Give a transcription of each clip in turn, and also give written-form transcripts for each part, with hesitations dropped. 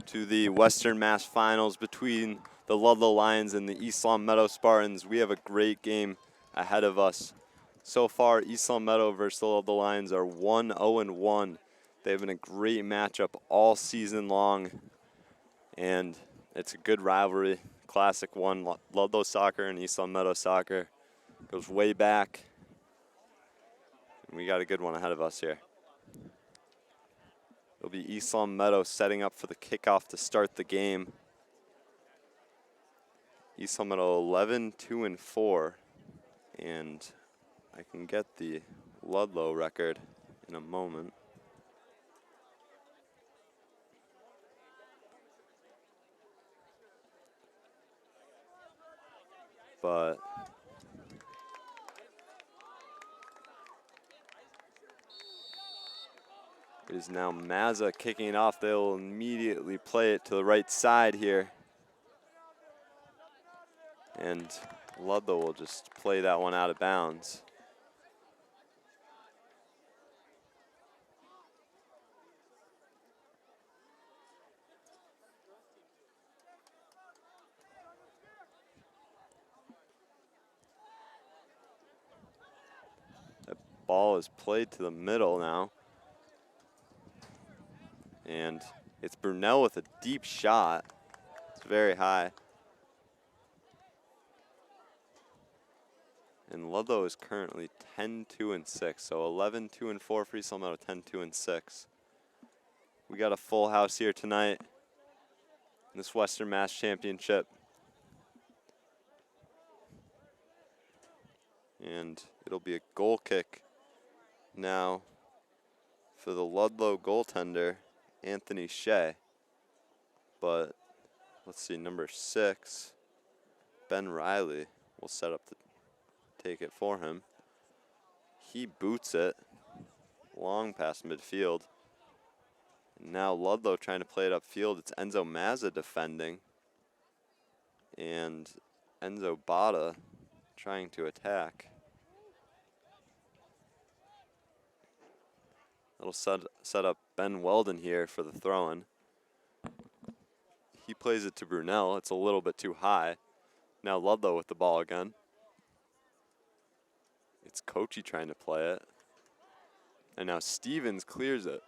to the Western Mass Finals between the Ludlow Lions and the East Long Meadow Spartans. We have a great game ahead of us. So far, East Long Meadow versus the Ludlow Lions are 1-0-1. They've been a great matchup all season long, and it's a good rivalry. Classic one, Ludlow soccer and East Long Meadow soccer. Goes way back. And we got a good one ahead of us here. It'll be East Long Meadow setting up for the kickoff to start the game. East Long Meadow 11-2-4, and I can get the Ludlow record in a moment. But it is now Mazza kicking it off. They'll immediately play it to the right side here. And Ludlow will just play that one out of bounds. The ball is played to the middle now. And it's Brunel with a deep shot. It's very high. And Ludlow is currently 10-2-6, so 11-2-4 for East Long Meadow, 10-2-6. We got a full house here tonight in this Western Mass Championship. And it'll be a goal kick now for the Ludlow goaltender, Anthony Shea. But let's see, number 6, Ben Riley, will set up to take it for him. He boots it long past midfield. And now Ludlow trying to play it upfield. It's Enzo Mazza defending. And Enzo Bada trying to attack. That'll set up Ben Weldon here for the throw-in. He plays it to Brunel. It's a little bit too high. Now Ludlow with the ball again. It's Kochi trying to play it. And now Stevens clears it.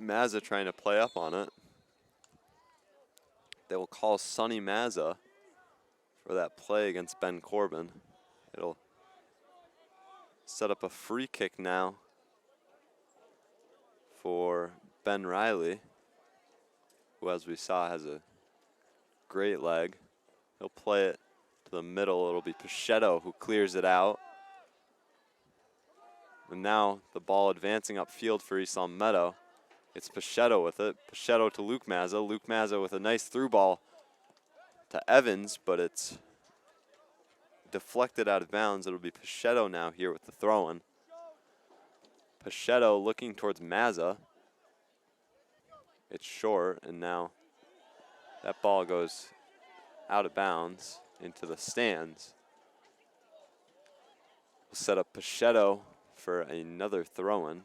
Mazza trying to play up on it. They will call Sonny Mazza for that play against Ben Corbin. It'll set up a free kick now for Ben Riley, who, as we saw, has a great leg. He'll play it to the middle. It'll be Pichetto who clears it out. And now the ball advancing upfield for East Long Meadow. It's Pichetto with it. Pichetto to Luke Mazza. Luke Mazza with a nice through ball to Evans, but it's deflected out of bounds. It'll be Pichetto now here with the throw-in. Pichetto looking towards Mazza. It's short, and now that ball goes out of bounds into the stands. We'll set up Pichetto for another throw-in.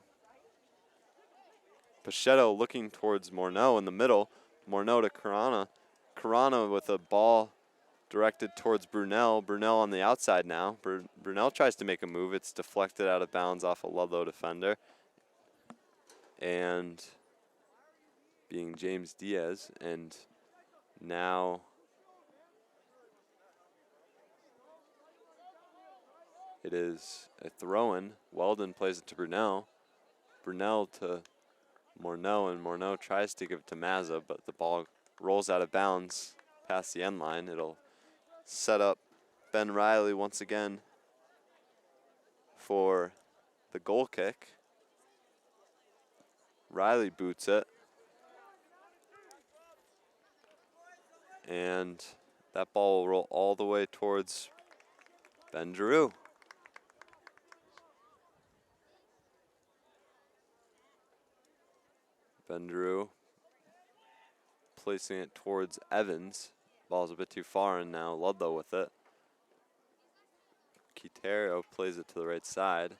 Pichetto looking towards Morneau in the middle. Morneau to Carana. Carana with a ball directed towards Brunel. Brunel on the outside now. Brunel tries to make a move. It's deflected out of bounds off a Ludlow defender. And being James Diaz. And now it is a throw-in. Weldon plays it to Brunel. Brunel to Morneau, and Morneau tries to give it to Mazza, but the ball rolls out of bounds past the end line. It'll set up Ben Riley once again for the goal kick. Riley boots it. And that ball will roll all the way towards Ben Giroux. Ben Giroux placing it towards Evans. Ball's a bit too far, and now Ludlow with it. Quintero plays it to the right side,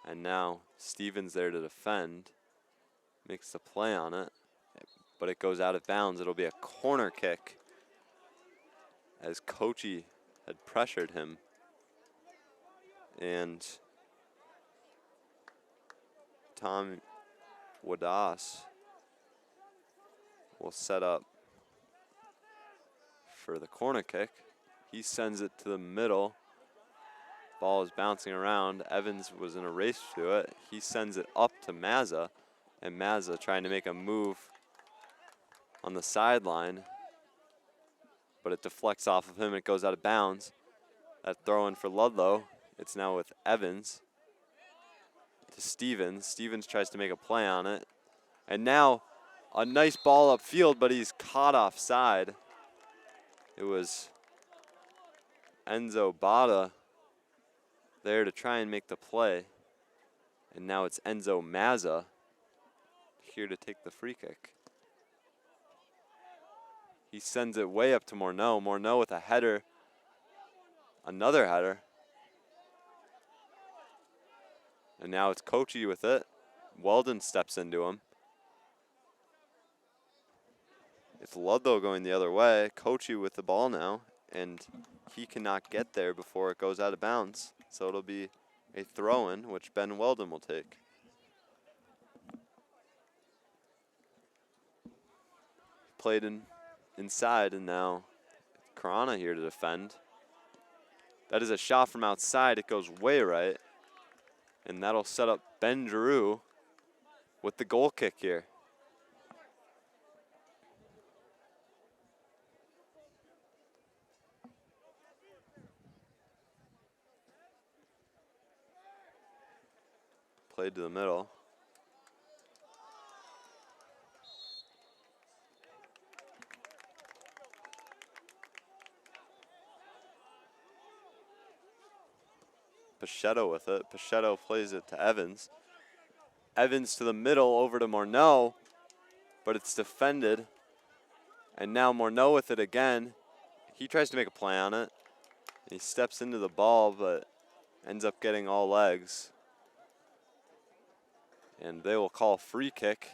and now Stevens there to defend. Makes the play on it. but it goes out of bounds. It'll be a corner kick as Kochi had pressured him. And Tom Wadas will set up for the corner kick. He sends it to the middle. Ball is bouncing around. Evans was in a race to it. He sends it up to Mazza, and Mazza trying to make a move on the sideline, but it deflects off of him and it goes out of bounds. That throw in for Ludlow. It's now with Evans to Stevens. Stevens tries to make a play on it. And now a nice ball upfield, but he's caught offside. It was Enzo Bada there to try and make the play. And now it's Enzo Mazza here to take the free kick. He sends it way up to Morneau. Morneau with a header. Another header. And now it's Kochi with it. Weldon steps into him. It's Ludlow going the other way. Kochi with the ball now. And he cannot get there before it goes out of bounds. So it'll be a throw-in, which Ben Weldon will take. Played inside, and now Karana here to defend. That is a shot from outside. It goes way right. And that'll set up Ben Giroux with the goal kick here. Played to the middle. Pichetto with it. Pichetto plays it to Evans. Evans to the middle over to Morneau, but it's defended. And now Morneau with it again. He tries to make a play on it. He steps into the ball, but ends up getting all legs. And they will call a free kick,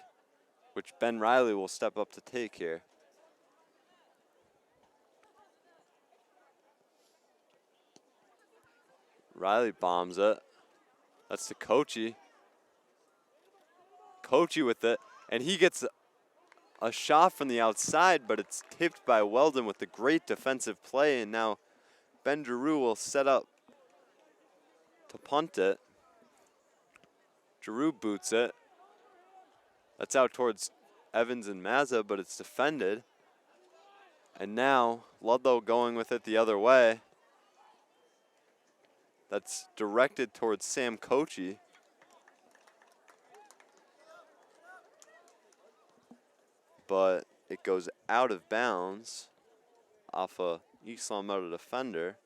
which Ben Riley will step up to take here. Riley bombs it. That's to Kochi. Kochi with it. And he gets a shot from the outside, but it's tipped by Weldon with the great defensive play. And now Ben Giroux will set up to punt it. Giroux boots it. That's out towards Evans and Mazza, but it's defended. And now Ludlow going with it the other way. That's directed towards Sam Kochi. But it goes out of bounds off a East Long Meadow defender,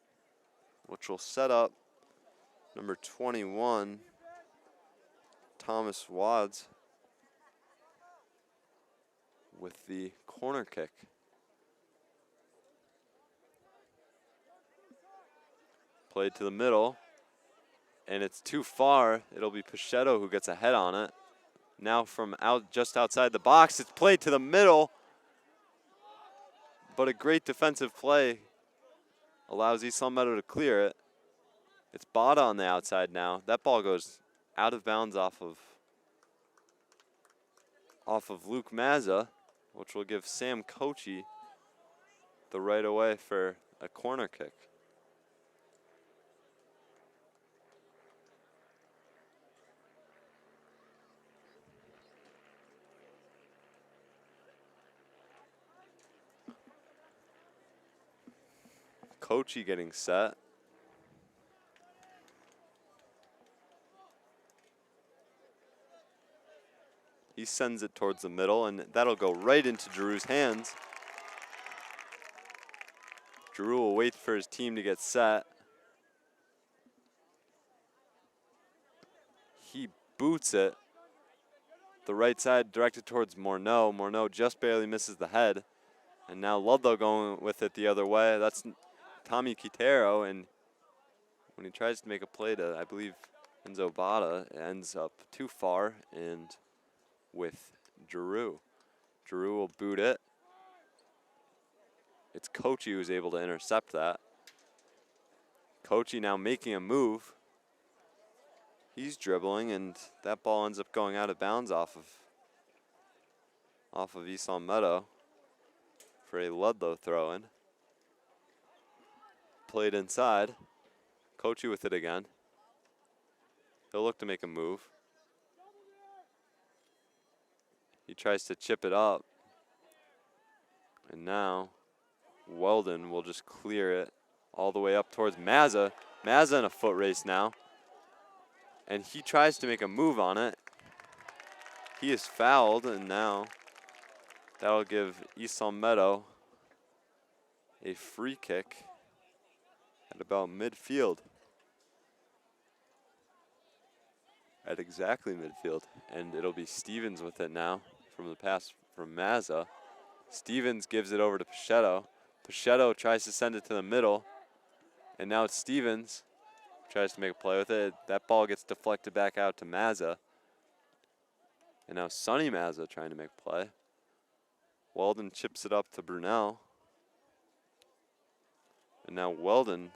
which will set up number 21, Thomas Wads, with the corner kick. Played to the middle, and it's too far. It'll be Pichetto who gets a head on it. Now from just outside the box, it's played to the middle, but a great defensive play allows East Long Meadow to clear it. It's Bada on the outside now. That ball goes out of bounds off of Luke Mazza, which will give Sam Kochi the right of way for a corner kick. Kochi getting set. He sends it towards the middle, and that'll go right into Giroux's hands. Giroux will wait for his team to get set. He boots it. The right side directed towards Morneau. Morneau just barely misses the head. And now Ludlow going with it the other way. That's Tommy Quintero, and when he tries to make a play to, I believe, Enzo Bada, it ends up too far and with Giroux. Drew will boot it. It's Kochi who's able to intercept that. Kochi now making a move. He's dribbling, and that ball ends up going out of bounds off of East Long Meadow for a Ludlow throw-in. Played inside. Kochi with it again. He'll look to make a move. He tries to chip it up. And now Weldon will just clear it all the way up towards Mazza. Mazza in a foot race now. And he tries to make a move on it. He is fouled, and now that'll give East Long Meadow a free kick at about midfield. At exactly midfield. And it'll be Stevens with it now from the pass from Mazza. Stevens gives it over to Pichetto. Pichetto tries to send it to the middle. And now it's Stevens. Tries to make a play with it. That ball gets deflected back out to Mazza. And now Sonny Mazza trying to make a play. Weldon chips it up to Brunel. And now Weldon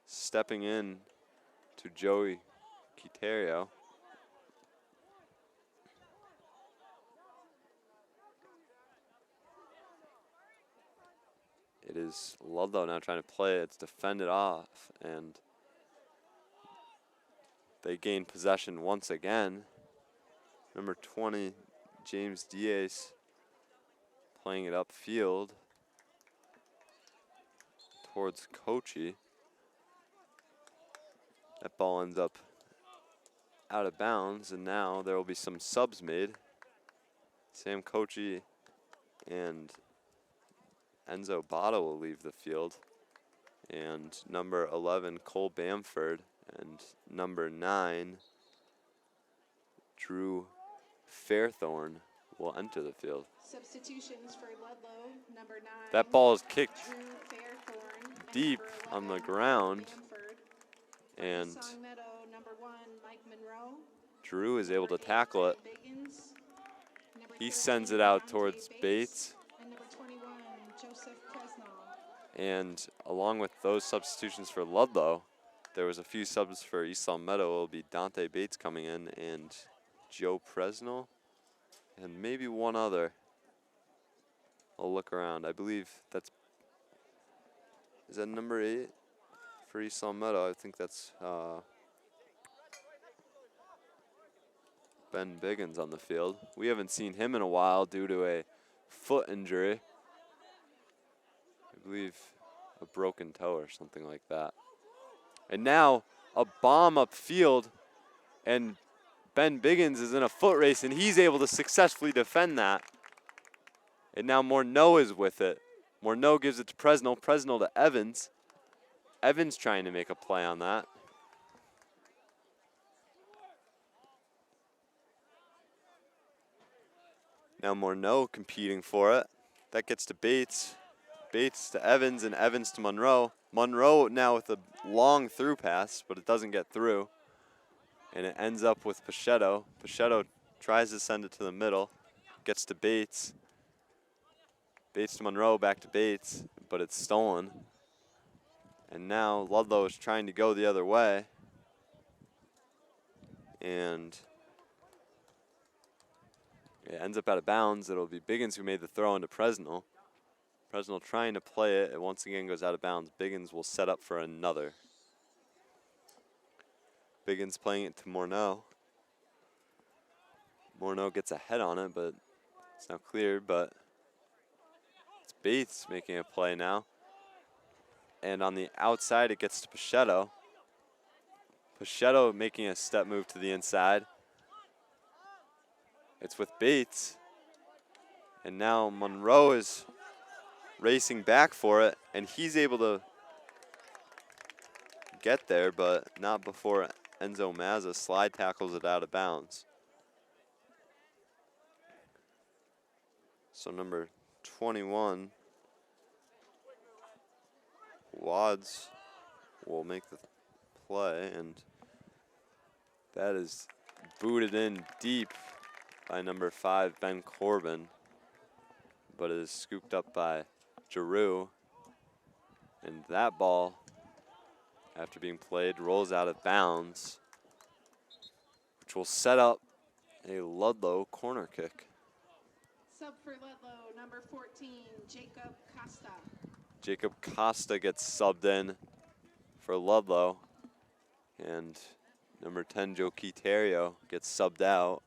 stepping in to Joey Quiterio. It is Ludlow now trying to play it. It's defended off, and they gain possession once again. Number 20, James Diaz, playing it upfield towards Kochi. That ball ends up out of bounds, and now there will be some subs made. Sam Kochi and Enzo Botto will leave the field. And number 11, Cole Bamford, and number 9, Drew Fairthorn will enter the field. Substitutions for Ludlow, number 9. That ball is kicked Drew Fairthorn, deep on the ground, Bamford. and Song Meadow, number 1, Mike Monroe. Drew is able to tackle it. Biggins. Number He 13, sends it out Dante towards Bates. And number 21, Joseph Presnall. And along with those substitutions for Ludlow, there was a few subs for East Long Meadow. It will be Dante Bates coming in and Joe Presnell and maybe one other. I'll look around. I believe is that number 8 for East Long Meadow? I think that's Ben Biggins on the field. We haven't seen him in a while due to a foot injury. I believe a broken toe or something like that. And now a bomb upfield, and Ben Biggins is in a foot race, and he's able to successfully defend that. And now Morneau is with it. Morneau gives it to Presnell. Presnell to Evans. Evans trying to make a play on that. Now Morneau competing for it. That gets to Bates. Bates to Evans, and Evans to Monroe. Monroe now with a long through pass, but it doesn't get through. And it ends up with Pichetto. Pichetto tries to send it to the middle. Gets to Bates. Bates to Monroe, back to Bates, but it's stolen. And now Ludlow is trying to go the other way. And it ends up out of bounds. It'll be Biggins who made the throw into Presnell. Presnell trying to play it. It once again goes out of bounds. Biggins will set up for another. Biggins playing it to Morneau. Morneau gets a head on it, but it's now cleared, but it's Bates making a play now. And on the outside, it gets to Pichetto. Pichetto making a step move to the inside. It's with Bates. And now Monroe is racing back for it, and he's able to get there, but not before Enzo Mazza slide tackles it out of bounds. So number 21, Wads, will make the play, and that is booted in deep by number 5, Ben Corbin. but it is scooped up by Giroux. And that ball, after being played, rolls out of bounds, which will set up a Ludlow corner kick. Sub for Ludlow, number 14, Jacob Costa. Jacob Costa gets subbed in for Ludlow, and number 10, Joe Quiterio, gets subbed out.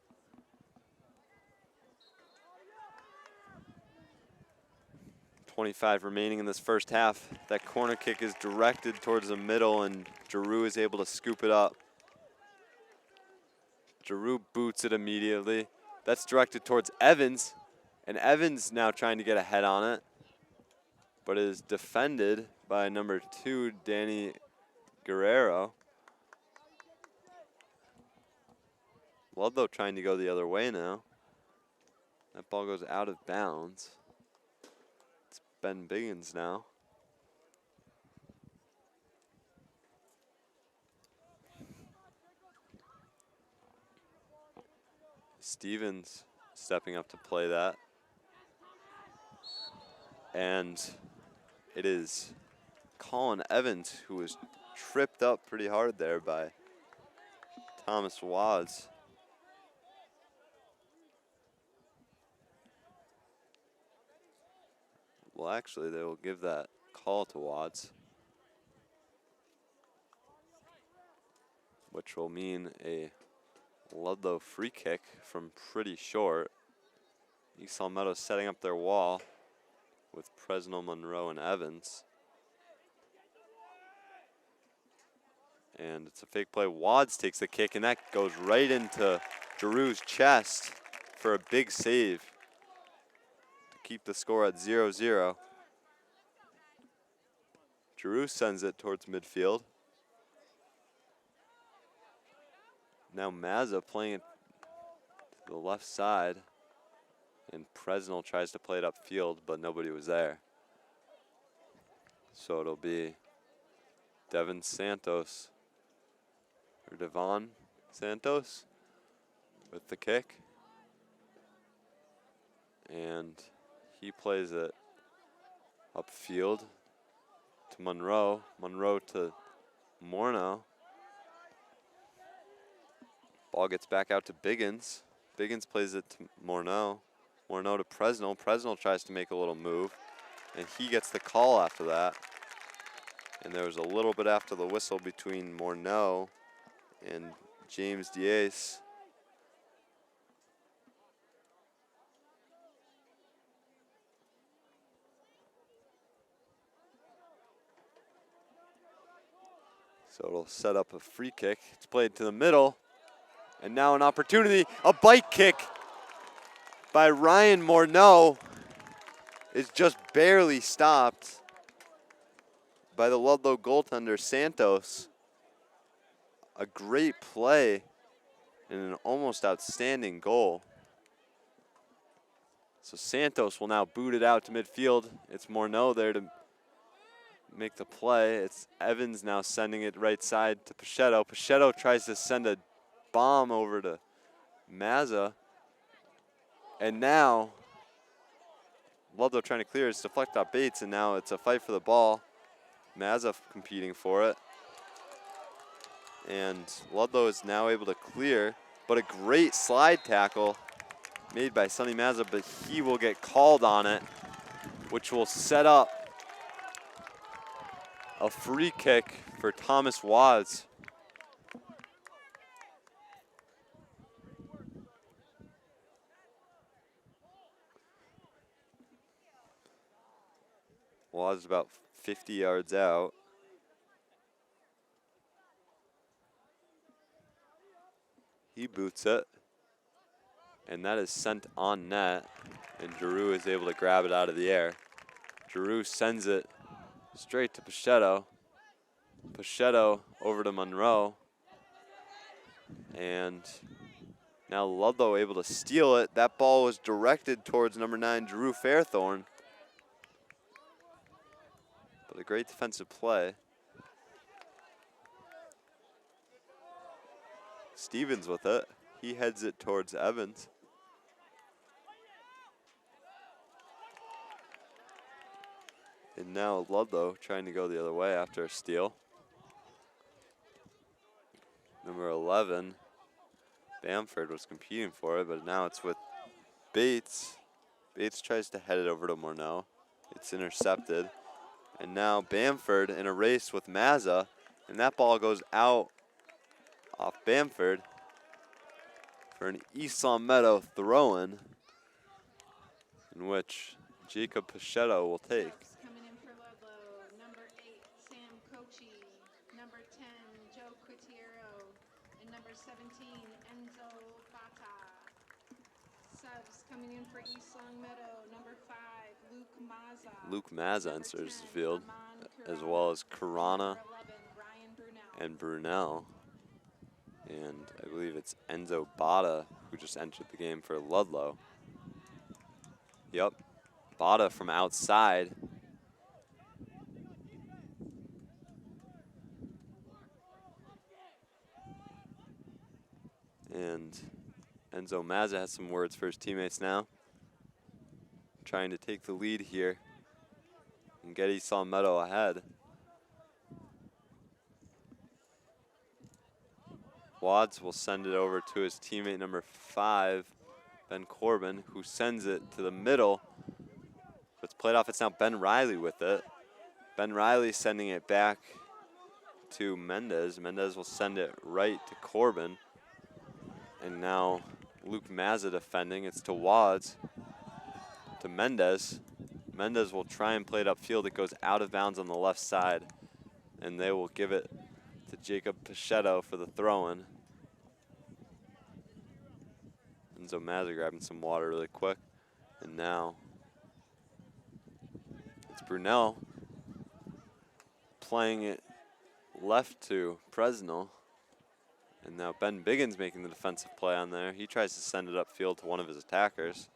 .25 remaining in this first half. That corner kick is directed towards the middle, and Giroux is able to scoop it up. Giroux boots it immediately. That's directed towards Evans, and Evans now trying to get a head on it, but it is defended by number 2, Danny Guerrero. Ludlow trying to go the other way now. That ball goes out of bounds. It's Ben Biggins now. Stevens stepping up to play that. And it is Colin Evans who was tripped up pretty hard there by Thomas Wads. Well, actually, they will give that call to Wads, which will mean a Ludlow free kick from pretty short. East Long Meadow setting up their wall with Presnell, Monroe, and Evans. And it's a fake play. Wads takes the kick, and that goes right into Giroux's chest for a big save to keep the score at 0-0. Giroux sends it towards midfield. Now Mazza playing it to the left side, and Presnell tries to play it upfield, but nobody was there. So it'll be Devon Santos, or Devon Santos, with the kick. And he plays it upfield to Monroe. Monroe to Morneau. Ball gets back out to Biggins. Biggins plays it to Morneau. Morneau to Presnell. Presnell tries to make a little move, and he gets the call after that. And there was a little bit after the whistle between Morneau and James Diaz. So it'll set up a free kick. It's played to the middle. And now an opportunity, a bike kick by Ryan Morneau is just barely stopped by the Ludlow goaltender, Santos. A great play and an almost outstanding goal. So Santos will now boot it out to midfield. It's Morneau there to make the play. It's Evans now sending it right side to Pachetto. Pachetto tries to send a bomb over to Mazza. And now Ludlow trying to clear. It's deflected off Bates, and now it's a fight for the ball. Mazza competing for it. And Ludlow is now able to clear, but a great slide tackle made by Sonny Mazza, but he will get called on it, which will set up a free kick for Thomas Wads. Wads about 50 yards out. He boots it, and that is sent on net, and Giroux is able to grab it out of the air. Giroux sends it straight to Pachetto. Pachetto over to Monroe, and now Ludlow able to steal it. That ball was directed towards number 9, Drew Fairthorn, but a great defensive play. Stevens with it. He heads it towards Evans. And now Ludlow trying to go the other way after a steal. Number 11, Bamford was competing for it, but now it's with Bates. Bates tries to head it over to Morneau. It's intercepted. And now Bamford in a race with Mazza, and that ball goes out off Bamford for an East Long Meadow throw-in, in which Jacob Pichetto will take. Subs coming in for Ludlow, number 8, Sam Kochi, number 10, Joe Quitiero, and number 17, Enzo Bata. Subs coming in for East Long Meadow, number 5, Luke Mazza. Luke Mazza Number enters 10, the field, Amon as well as Kurana. Karana Number 11, Ryan Brunel. and Brunel. And I believe it's Enzo Bata who just entered the game for Ludlow. Yep, Bata from outside. And Enzo Mazza has some words for his teammates now. Trying to take the lead here and get East Long Meadow ahead. Watts will send it over to his teammate number 5, Ben Corbin, who sends it to the middle. It's played off. It's now Ben Riley with it. Ben Riley sending it back to Mendez. Mendez will send it right to Corbin. And now Luke Mazza defending. It's to Wads, to Mendez. Mendez will try and play it upfield. It goes out of bounds on the left side. And they will give it to Jacob Pichetto for the throw-in. Enzo Mazza grabbing some water really quick. And now it's Brunel playing it left to Presnell. And now Ben Biggins making the defensive play on there. He tries to send it upfield to one of his attackers.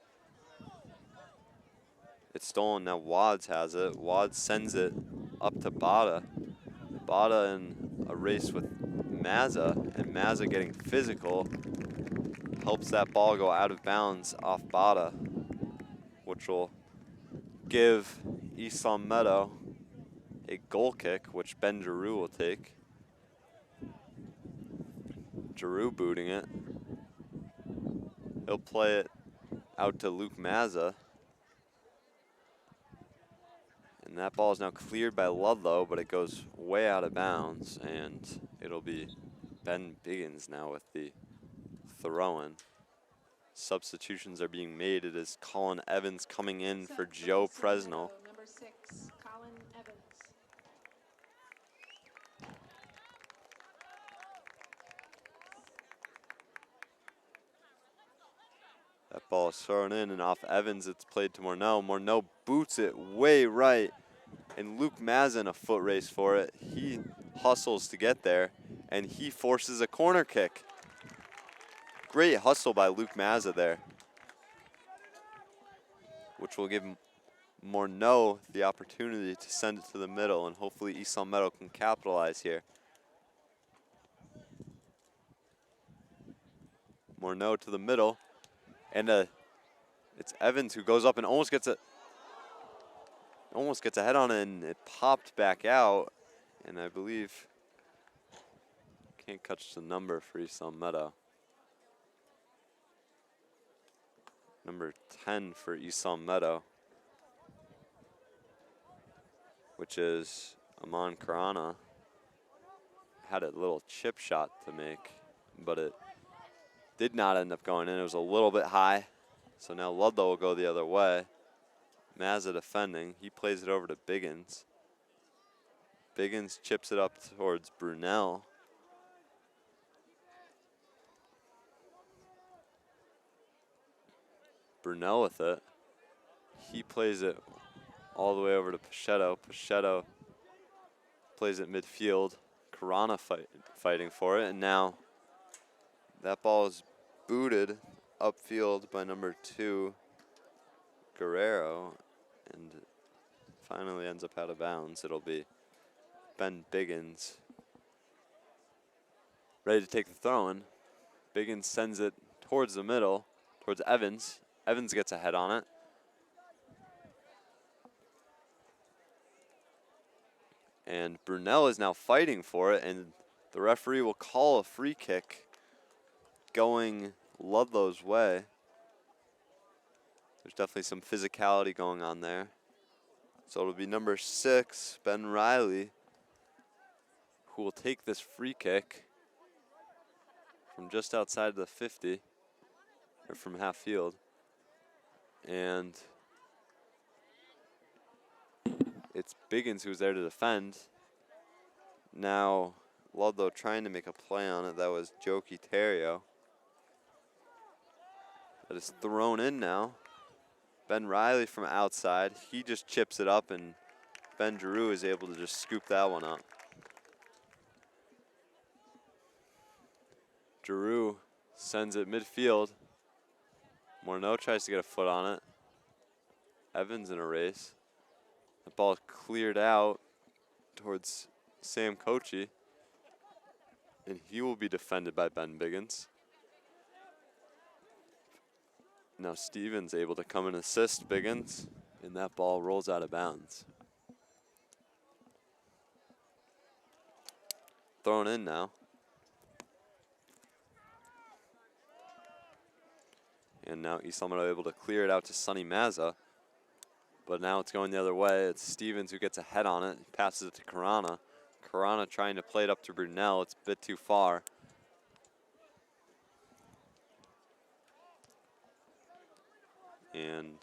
It's stolen, now Wads has it. Wads sends it up to Bata. Bata in a race with Mazza, and Mazza getting physical helps that ball go out of bounds off Bata, which will give East Long Meadow a goal kick, which Ben Giroux will take. Giroux booting it. He'll play it out to Luke Mazza. And that ball is now cleared by Ludlow, but it goes way out of bounds, and it'll be Ben Biggins now with the throw-in. Substitutions are being made. It is Colin Evans coming in for Joe Presnell. Number 6, Colin Evans. That ball is thrown in, and off Evans, it's played to Morneau. Morneau boots it way right, and Luke Mazza in a foot race for it. He hustles to get there, and he forces a corner kick. Great hustle by Luke Mazza there, which will give Morneau the opportunity to send it to the middle, and hopefully East Long Meadow can capitalize here. Morneau to the middle. And it's Evans who goes up and almost gets a head on it, and it popped back out. And I believe can't catch the number for East Long Meadow. Number 10 for East Long Meadow, which is Amon Karana. Had a little chip shot to make, but it did not end up going in. It was a little bit high. So now Ludlow will go the other way. Mazza defending. He plays it over to Biggins. Biggins chips it up towards Brunel. Brunel with it. He plays it all the way over to Pichetto. Pichetto plays it midfield. Karana fighting for it. And now that ball is booted upfield by number 2, Guerrero, and finally ends up out of bounds. It'll be Ben Biggins ready to take the throw-in. Biggins sends it towards the middle, towards Evans. Evans gets a head on it. And Brunel is now fighting for it, and the referee will call a free kick going Ludlow's way. There's definitely some physicality going on there. So it'll be number 6, Ben Riley, who will take this free kick from just outside the 50, or from half field. And it's Biggins who's there to defend. Now Ludlow trying to make a play on it. That was Joe Quiterio. That is thrown in now. Ben Riley from outside. He just chips it up, and Ben Giroux is able to just scoop that one up. Giroux sends it midfield. Morneau tries to get a foot on it. Evans in a race. The ball is cleared out towards Sam Kochi, and he will be defended by Ben Biggins. Now Stevens able to come and assist Biggins, and that ball rolls out of bounds. Thrown in now. And now East Salmado able to clear it out to Sonny Mazza. But now it's going the other way. It's Stevens who gets a head on it, passes it to Carana. Carana trying to play it up to Brunel. It's a bit too far. And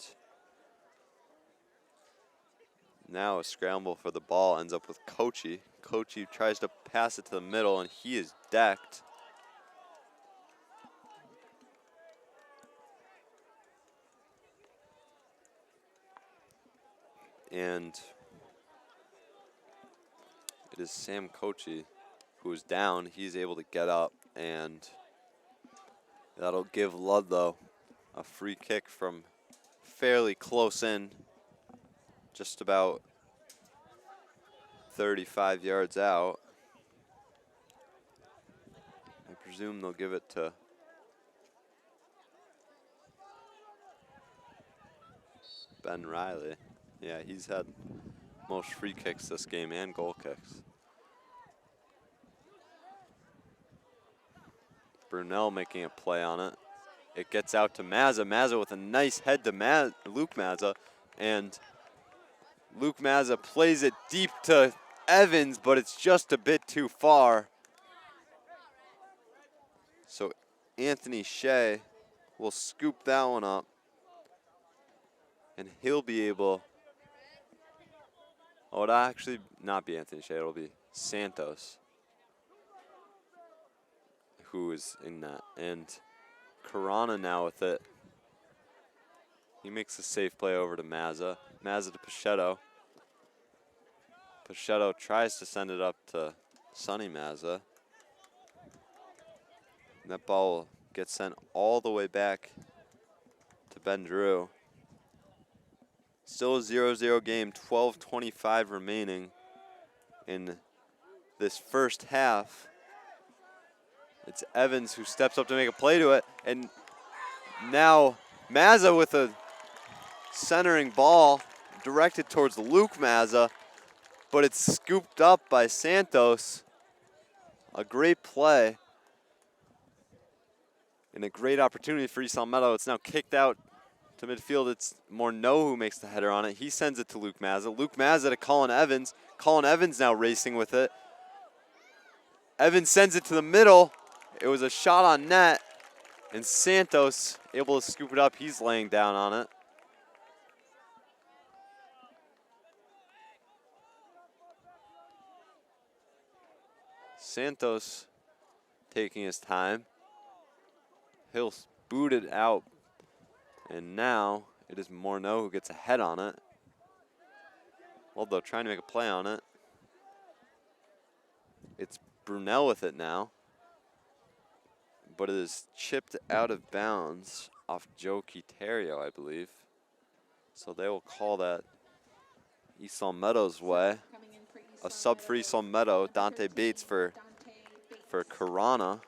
now a scramble for the ball ends up with Kochi. Kochi tries to pass it to the middle, and he is decked. And it is Sam Kochi who is down. He's able to get up, and that'll give Ludlow a free kick from fairly close in, just about 35 yards out. I presume they'll give it to Ben Riley. Yeah, he's had most free kicks this game and goal kicks. Brunel making a play on it. It gets out to Mazza. Mazza with a nice head to Luke Mazza. And Luke Mazza plays it deep to Evans, but it's just a bit too far. So Anthony Shea will scoop that one up. And he'll be able... Oh, it'll actually not be Anthony Shea. It'll be Santos who is in that. And Carana now with it. He makes a safe play over to Mazza. Mazza to Pichetto. Pichetto tries to send it up to Sonny Mazza. And that ball will get sent all the way back to Ben Drew. Still a 0-0 game, 12:25 remaining in this first half. It's Evans who steps up to make a play to it, and now Mazza with a centering ball directed towards Luke Mazza, but it's scooped up by Santos. A great play and a great opportunity for East Salmado. It's now kicked out to midfield. It's Morneau who makes the header on it. He sends it to Luke Mazza. Luke Mazza to Colin Evans. Colin Evans now racing with it. Evans sends it to the middle. It was a shot on net, and Santos able to scoop it up. He's laying down on it. Santos taking his time. He'll boot it out. And now it is Morneau who gets a head on it. Although trying to make a play on it. It's Brunel with it now. But it is chipped out of bounds off Joe Quiterio, I believe. So they will call that East Salmedo's way. A sub for East Salmedo. Dante Bates for Carana.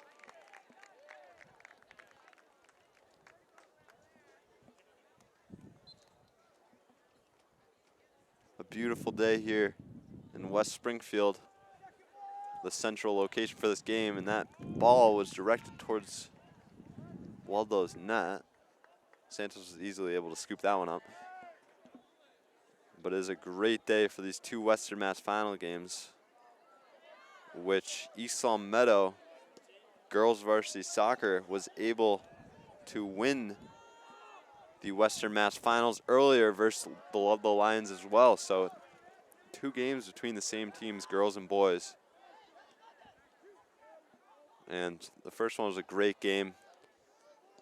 A beautiful day here in West Springfield, the central location for this game, and that ball was directed towards Ludlow's net. Santos was easily able to scoop that one up. But it is a great day for these two Western Mass final games, which East Long Meadow girls varsity soccer was able to win the Western Mass finals earlier versus the Ludlow Lions as well. So 2 games between the same teams, girls and boys. And the first one was a great game.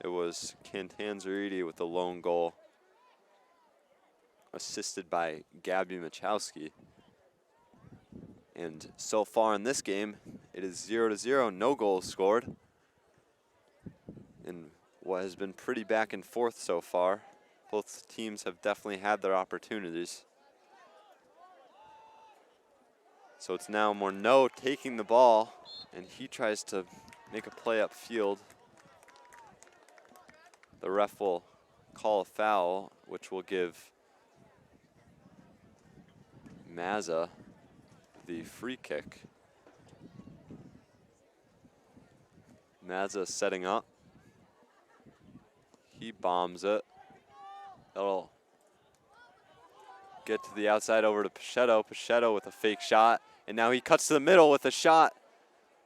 It was Cantanzariti with the lone goal, assisted by Gabby Machowski. And so far in this game, it is 0-0, no goals scored. And what has been pretty back and forth so far. Both teams have definitely had their opportunities. So it's now Morneau taking the ball, and he tries to make a play upfield. The ref will call a foul, which will give Mazza the free kick. Mazza setting up. He bombs it. That'll get to the outside over to Pichetto. Pichetto with a fake shot. And now he cuts to the middle with a shot.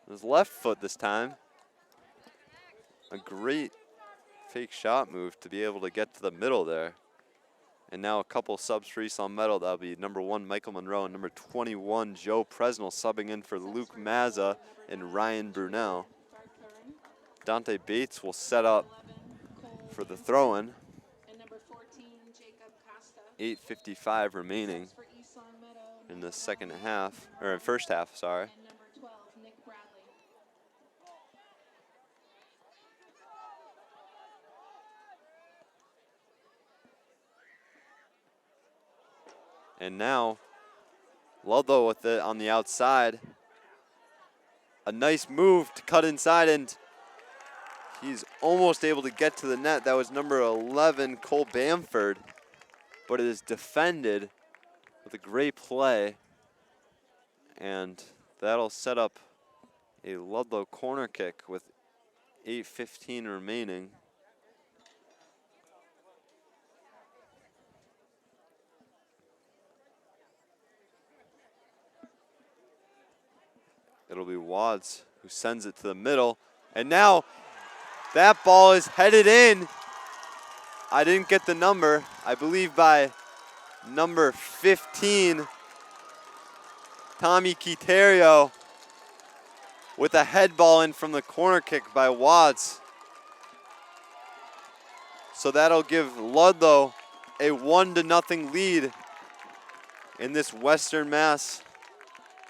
His left foot this time. A great fake shot move to be able to get to the middle there. And now a couple subs for East Long Meadow. That'll be number 1, Michael Monroe, and number 21, Joe Presnell, subbing in for Luke Mazza and Ryan Brunel. Dante Bates will set up for the throw-in. 8:55 remaining in the second half, or in first half, sorry. And now Ludlow with it on the outside. A nice move to cut inside, and he's almost able to get to the net. That was number 11, Cole Bamford, but it is defended with a great play, and that'll set up a Ludlow corner kick with 8:15 remaining. It'll be Wads who sends it to the middle, and now that ball is headed in. I didn't get the number, I believe by number 15, Tommy Quiterio, with a head ball in from the corner kick by Watts. So that'll give Ludlow a 1-0 lead in this Western Mass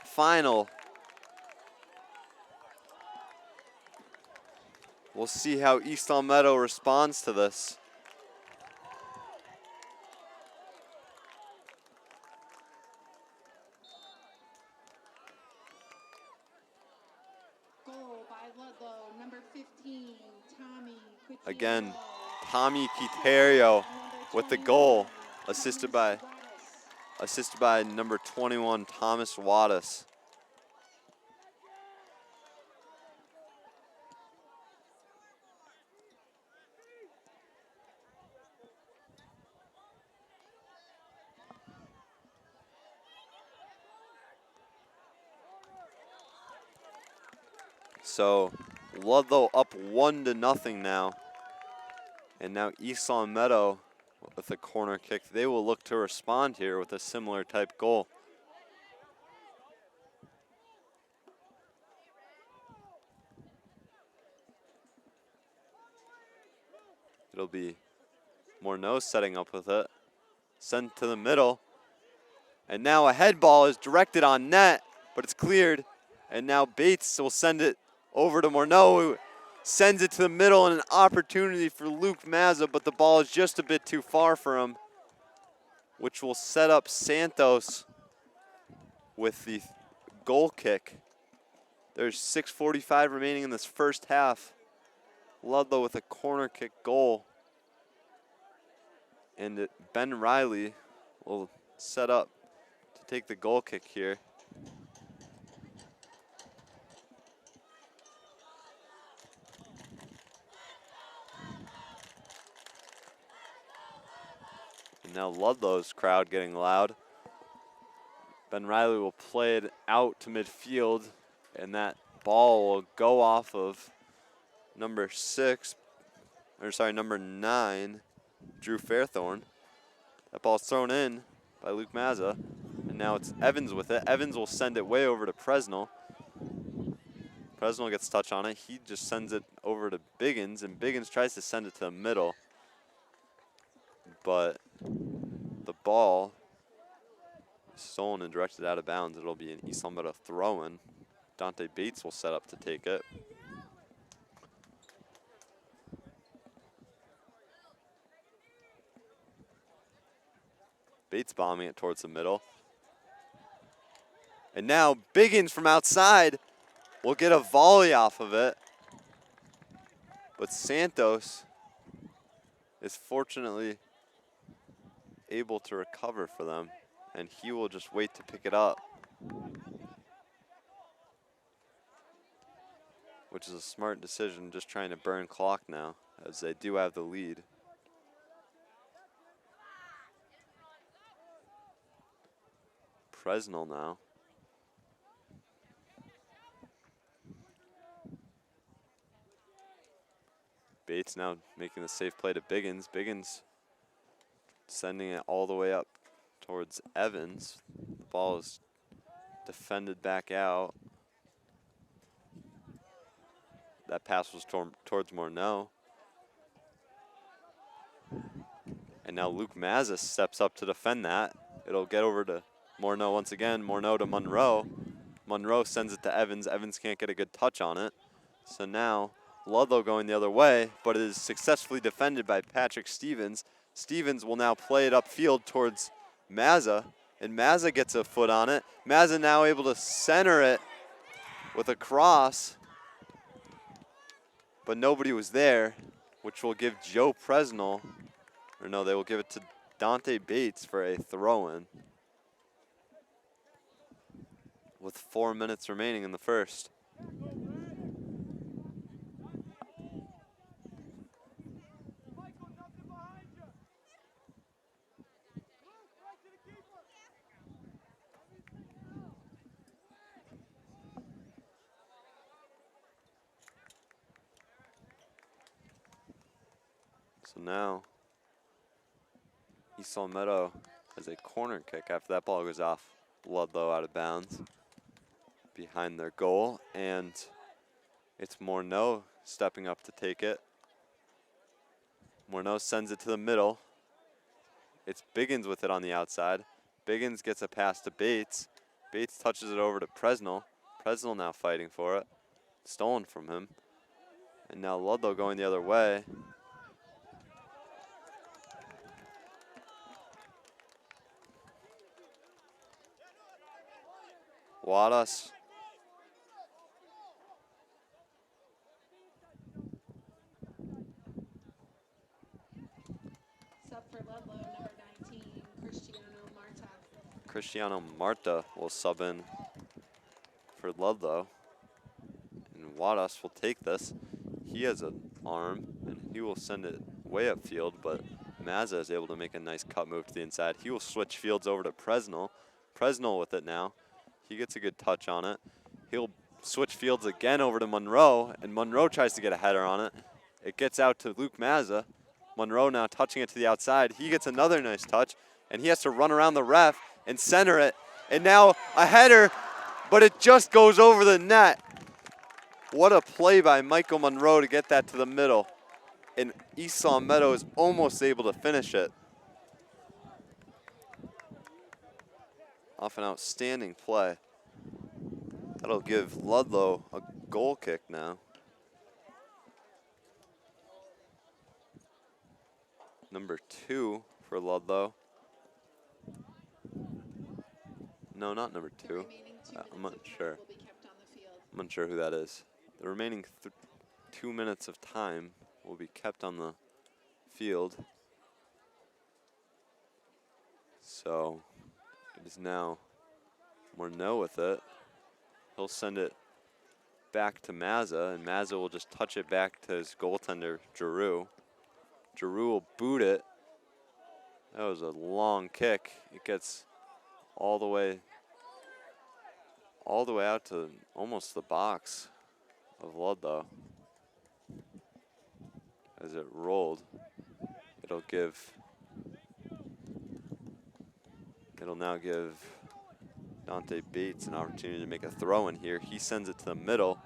final. We'll see how East Long Meadow responds to this. Goal by Ludlow, number 15, Tommy Quiterio. Again, Tommy Quiterio with the goal, assisted by number 21, Thomas Wattis. So Ludlow up 1-0 now. And now East Long Meadow with a corner kick. They will look to respond here with a similar type goal. It'll be Morneau setting up with it. Sent to the middle. And now a head ball is directed on net, but it's cleared. And now Bates will send it over to Morneau, who sends it to the middle, and an opportunity for Luke Mazza, but the ball is just a bit too far for him, which will set up Santos with the goal kick. There's 6:45 remaining in this first half. Ludlow with a corner kick goal. And Ben Riley will set up to take the goal kick here. And now Ludlow's crowd getting loud. Ben Riley will play it out to midfield, and that ball will go off of number 9, Drew Fairthorne. That ball's thrown in by Luke Mazza, and now it's Evans with it. Evans will send it way over to Presnell. Presnell gets touch on it. He just sends it over to Biggins, and Biggins tries to send it to the middle, but the ball is stolen and directed out of bounds. It'll be an East Palmetto throw-in. Dante Bates will set up to take it. Bates bombing it towards the middle. And now Biggins from outside will get a volley off of it. But Santos is fortunately able to recover for them, and he will just wait to pick it up, which is a smart decision, just trying to burn clock now, as they do have the lead. Presnell now. Bates now making the safe play to Biggins. Biggins sending it all the way up towards Evans. The ball is defended back out. That pass was towards Morneau. And now Luke Mazza steps up to defend that. It'll get over to Morneau once again. Morneau to Monroe. Monroe sends it to Evans. Evans can't get a good touch on it. So now Ludlow going the other way, but it is successfully defended by Patrick Stevens. Stevens will now play it upfield towards Mazza, and Mazza gets a foot on it. Mazza now able to center it with a cross, but nobody was there, which will give Joe Presnell, or no, they will give it to Dante Bates for a throw-in with 4 minutes remaining in the first. So now East Palmetto has a corner kick after that ball goes off Ludlow out of bounds behind their goal, and it's Morneau stepping up to take it. Morneau sends it to the middle. It's Biggins with it on the outside. Biggins gets a pass to Bates. Bates touches it over to Presnell. Presnell now fighting for it. Stolen from him. And now Ludlow going the other way. Wadas. Sub for Ludlow, number 19, Cristiano Marta. Cristiano Marta will sub in for Ludlow. And Wadas will take this. He has an arm, and he will send it way upfield, but Mazza is able to make a nice cut move to the inside. He will switch fields over to Presnell. Presnell with it now. He gets a good touch on it. He'll switch fields again over to Monroe, and Monroe tries to get a header on it. It gets out to Luke Mazza. Monroe now touching it to the outside. He gets another nice touch, and he has to run around the ref and center it. And now a header, but it just goes over the net. What a play by Michael Monroe to get that to the middle. And East Palmetto is almost able to finish it. Off an outstanding play. That'll give Ludlow a goal kick now. Number 2 for Ludlow. No, not number 2. I'm not sure. I'm unsure who that is. The remaining 2 minutes of time will be kept on the field. So it is now Morneau with it. He'll send it back to Mazza, and Mazza will just touch it back to his goaltender, Giroux. Giroux will boot it. That was a long kick. It gets all the way out to almost the box of Ludlow. As it rolled, it'll now give Dante Bates an opportunity to make a throw in here. He sends it to the middle.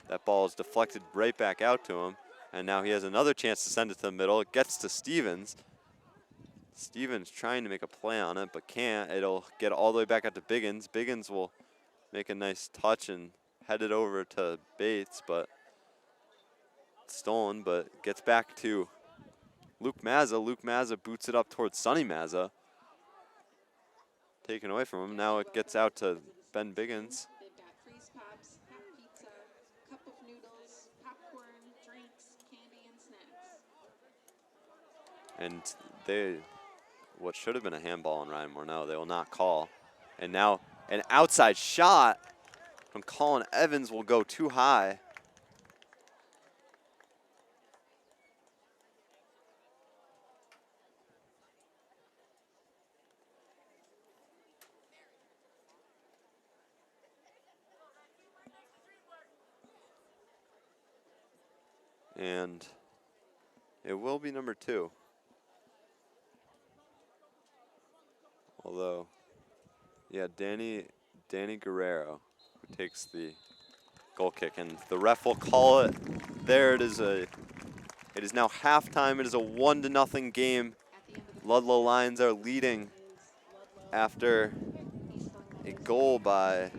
That ball is deflected right back out to him. And now he has another chance to send it to the middle. It gets to Stevens. Stevens trying to make a play on it, but can't. It'll get all the way back out to Biggins. Biggins will make a nice touch and head it over to Bates, but it's stolen, but gets back to Luke Mazza. Luke Mazza boots it up towards Sonny Mazza. Taken away from him. Now it gets out to Ben Biggins. They've got freeze pops, hot pizza, cup of noodles, popcorn, drinks, candy, and snacks. And what should have been a handball on Ryan Morneau, they will not call. And now an outside shot from Colin Evans will go too high. And it will be number 2. Although, yeah, Danny Guerrero who takes the goal kick, and the ref will call it. There it is. It is now halftime. It is a 1-0 game. Ludlow Lions are leading after a goal by, I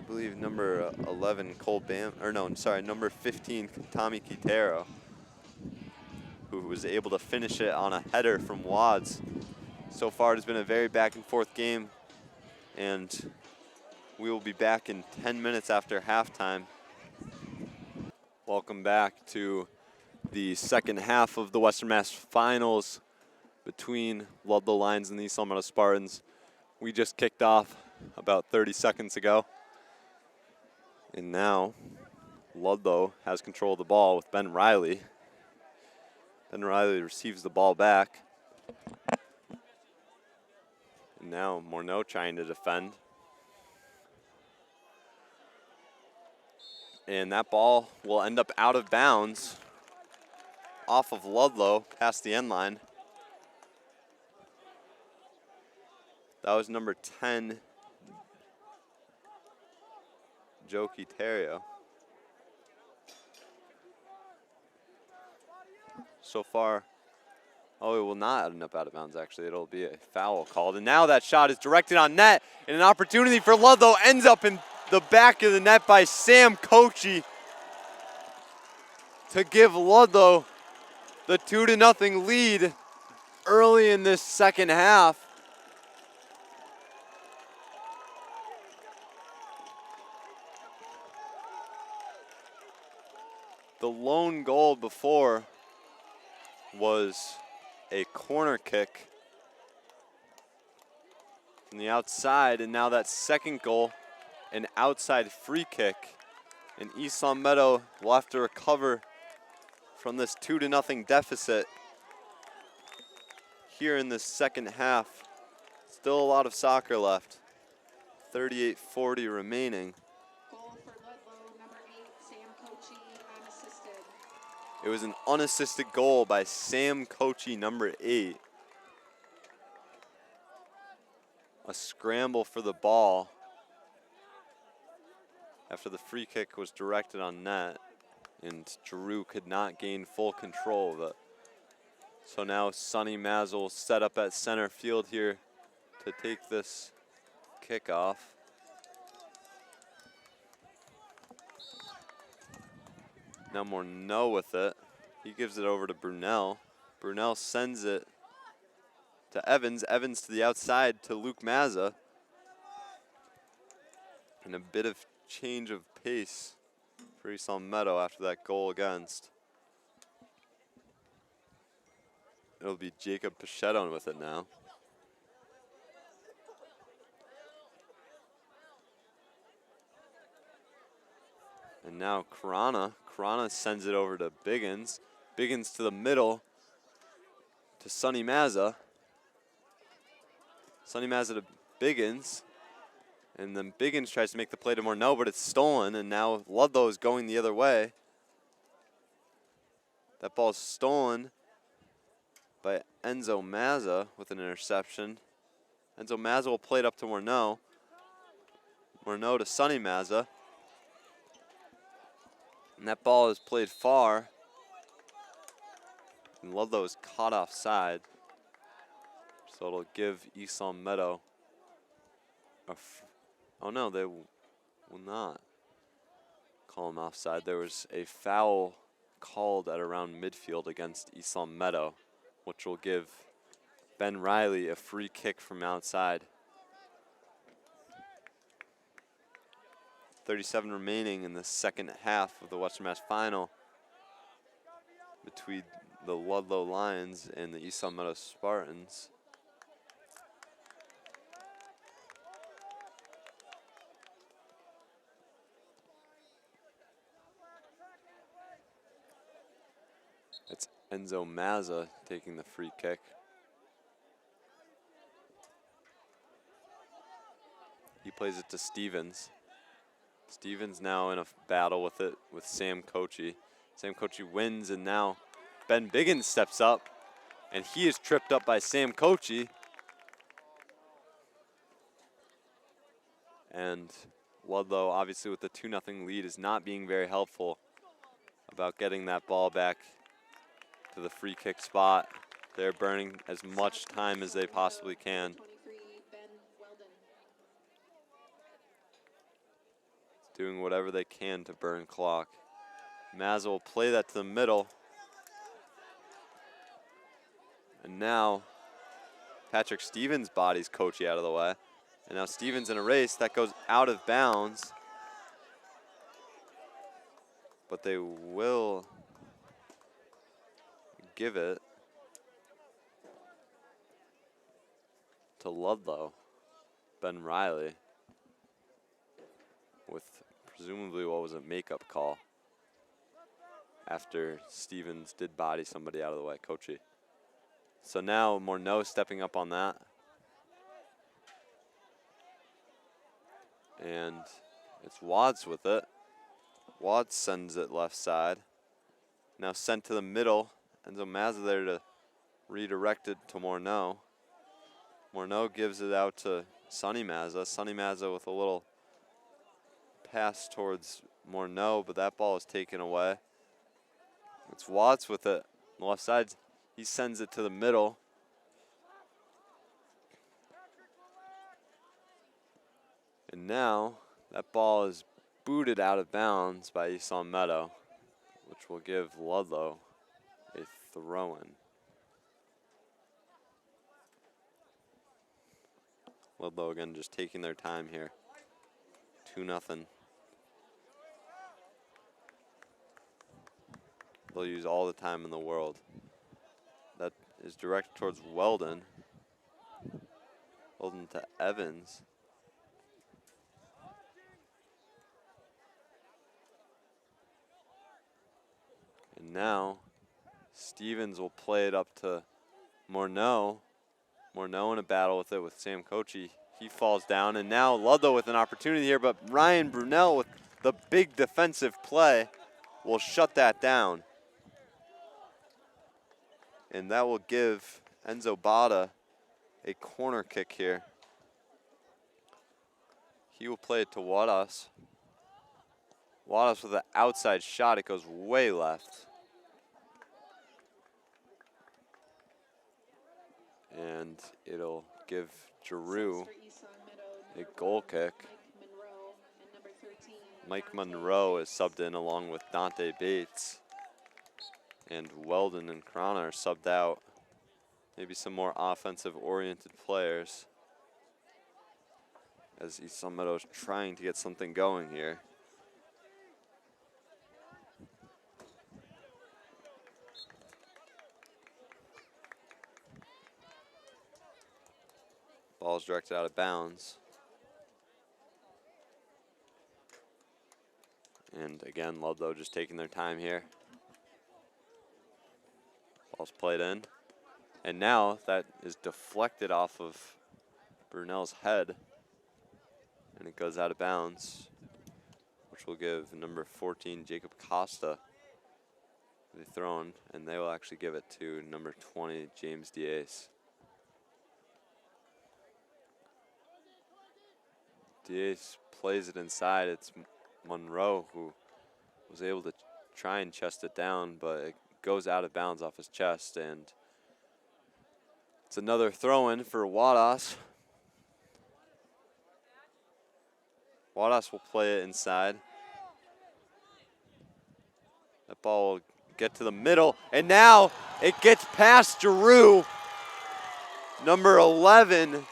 believe, number 11 Cole Bam, or no, sorry, number 15 Tommy Quintero, who was able to finish it on a header from Wads. So far, it has been a very back and forth game, and we will be back in 10 minutes after halftime. Welcome back to the second half of the Western Mass Finals between Ludlow Lions and the East Meadow Spartans. We just kicked off about 30 seconds ago. And now Ludlow has control of the ball with Ben Riley. Ben Riley receives the ball back. And now Morneau trying to defend. And that ball will end up out of bounds off of Ludlow past the end line. That was number 10, Joe Quintero. So far, oh, it will not end up out of bounds, actually. It'll be a foul called. And now that shot is directed on net, and an opportunity for Ludlow ends up in the back of the net by Sam Kochi to give Ludlow the 2-0 lead early in this second half. The lone goal before was a corner kick from the outside, and now that second goal, an outside free kick. And East Long Meadow will have to recover from this 2-0 deficit here in this second half. Still a lot of soccer left. 38:40 remaining. Goal for Ludlow, number 8, Sam Kochi, unassisted. It was an unassisted goal by Sam Kochi, number 8. A scramble for the ball after the free kick was directed on net, and Giroux could not gain full control of it. So now Sonny Mazel set up at center field here to take this kickoff. Now Morneau with it. He gives it over to Brunel. Brunel sends it to Evans. Evans to the outside to Luke Mazza. And a bit of change of pace for East Long Meadow after that goal against. It'll be Jacob Pachetto with it now. And now Karana sends it over to Biggins. Biggins to the middle to Sonny Mazza. Sonny Mazza to Biggins. And then Biggins tries to make the play to Morneau, but it's stolen, and now Ludlow is going the other way. That ball is stolen by Enzo Mazza with an interception. Enzo Mazza will play it up to Morneau. Morneau to Sonny Mazza. And that ball is played far. And Ludlow is caught offside. So it'll give East Long Meadow oh no, they will not call him offside. There was a foul called at around midfield against East Long Meadow, which will give Ben Riley a free kick from outside. 37 remaining in the second half of the Western Mass Final between the Ludlow Lions and the East Long Meadow Spartans. It's Enzo Mazza taking the free kick. He plays it to Stevens. Stevens now in a battle with it with Sam Kochi. Sam Kochi wins, and now Ben Biggins steps up, and he is tripped up by Sam Kochi. And Ludlow, obviously with the 2-0 lead, is not being very helpful about getting that ball back to the free kick spot. They're burning as much time as they possibly can. Doing whatever they can to burn clock. Mazza will play that to the middle. And now Patrick Stevens bodies Kochi out of the way. And now Stevens in a race that goes out of bounds. But they will give it to Ludlow. Ben Riley with presumably what was a makeup call after Stevens did body somebody out of the way, Kochi. So now Morneau stepping up on that. And it's Watts with it. Watts sends it left side. Now sent to the middle. Enzo Mazza there to redirect it to Morneau. Morneau gives it out to Sonny Mazza. Sonny Mazza with a little pass towards Morneau, but that ball is taken away. It's Watts with it on the left side. He sends it to the middle. And now that ball is booted out of bounds by East Long Meadow, which will give Ludlow a throw-in. Ludlow again just taking their time here. 2-0. They'll use all the time in the world. That is directed towards Weldon. Weldon to Evans. And now Stevens will play it up to Morneau. Morneau in a battle with it with Sam Kochi. He falls down, and now Ludlow with an opportunity here, but Ryan Brunel with the big defensive play will shut that down. And that will give Enzo Bada a corner kick here. He will play it to Wadas. Wadas with an outside shot. It goes way left. And it'll give Giroux a goal kick. Mike Monroe is subbed in along with Dante Bates. And Weldon and Krana are subbed out. Maybe some more offensive-oriented players as East Long Meadow is trying to get something going here. Ball's directed out of bounds. And again, Ludlow just taking their time here. Ball's played in. And now that is deflected off of Brunel's head. And it goes out of bounds, which will give number 14, Jacob Costa, the thrown. And they will actually give it to number 20, James Diaz. Diaz plays it inside. It's Monroe who was able to try and chest it down, but it goes out of bounds off his chest, and it's another throw-in for Wadas. Wadas will play it inside. That ball will get to the middle, and now it gets past Giroux. Number 11,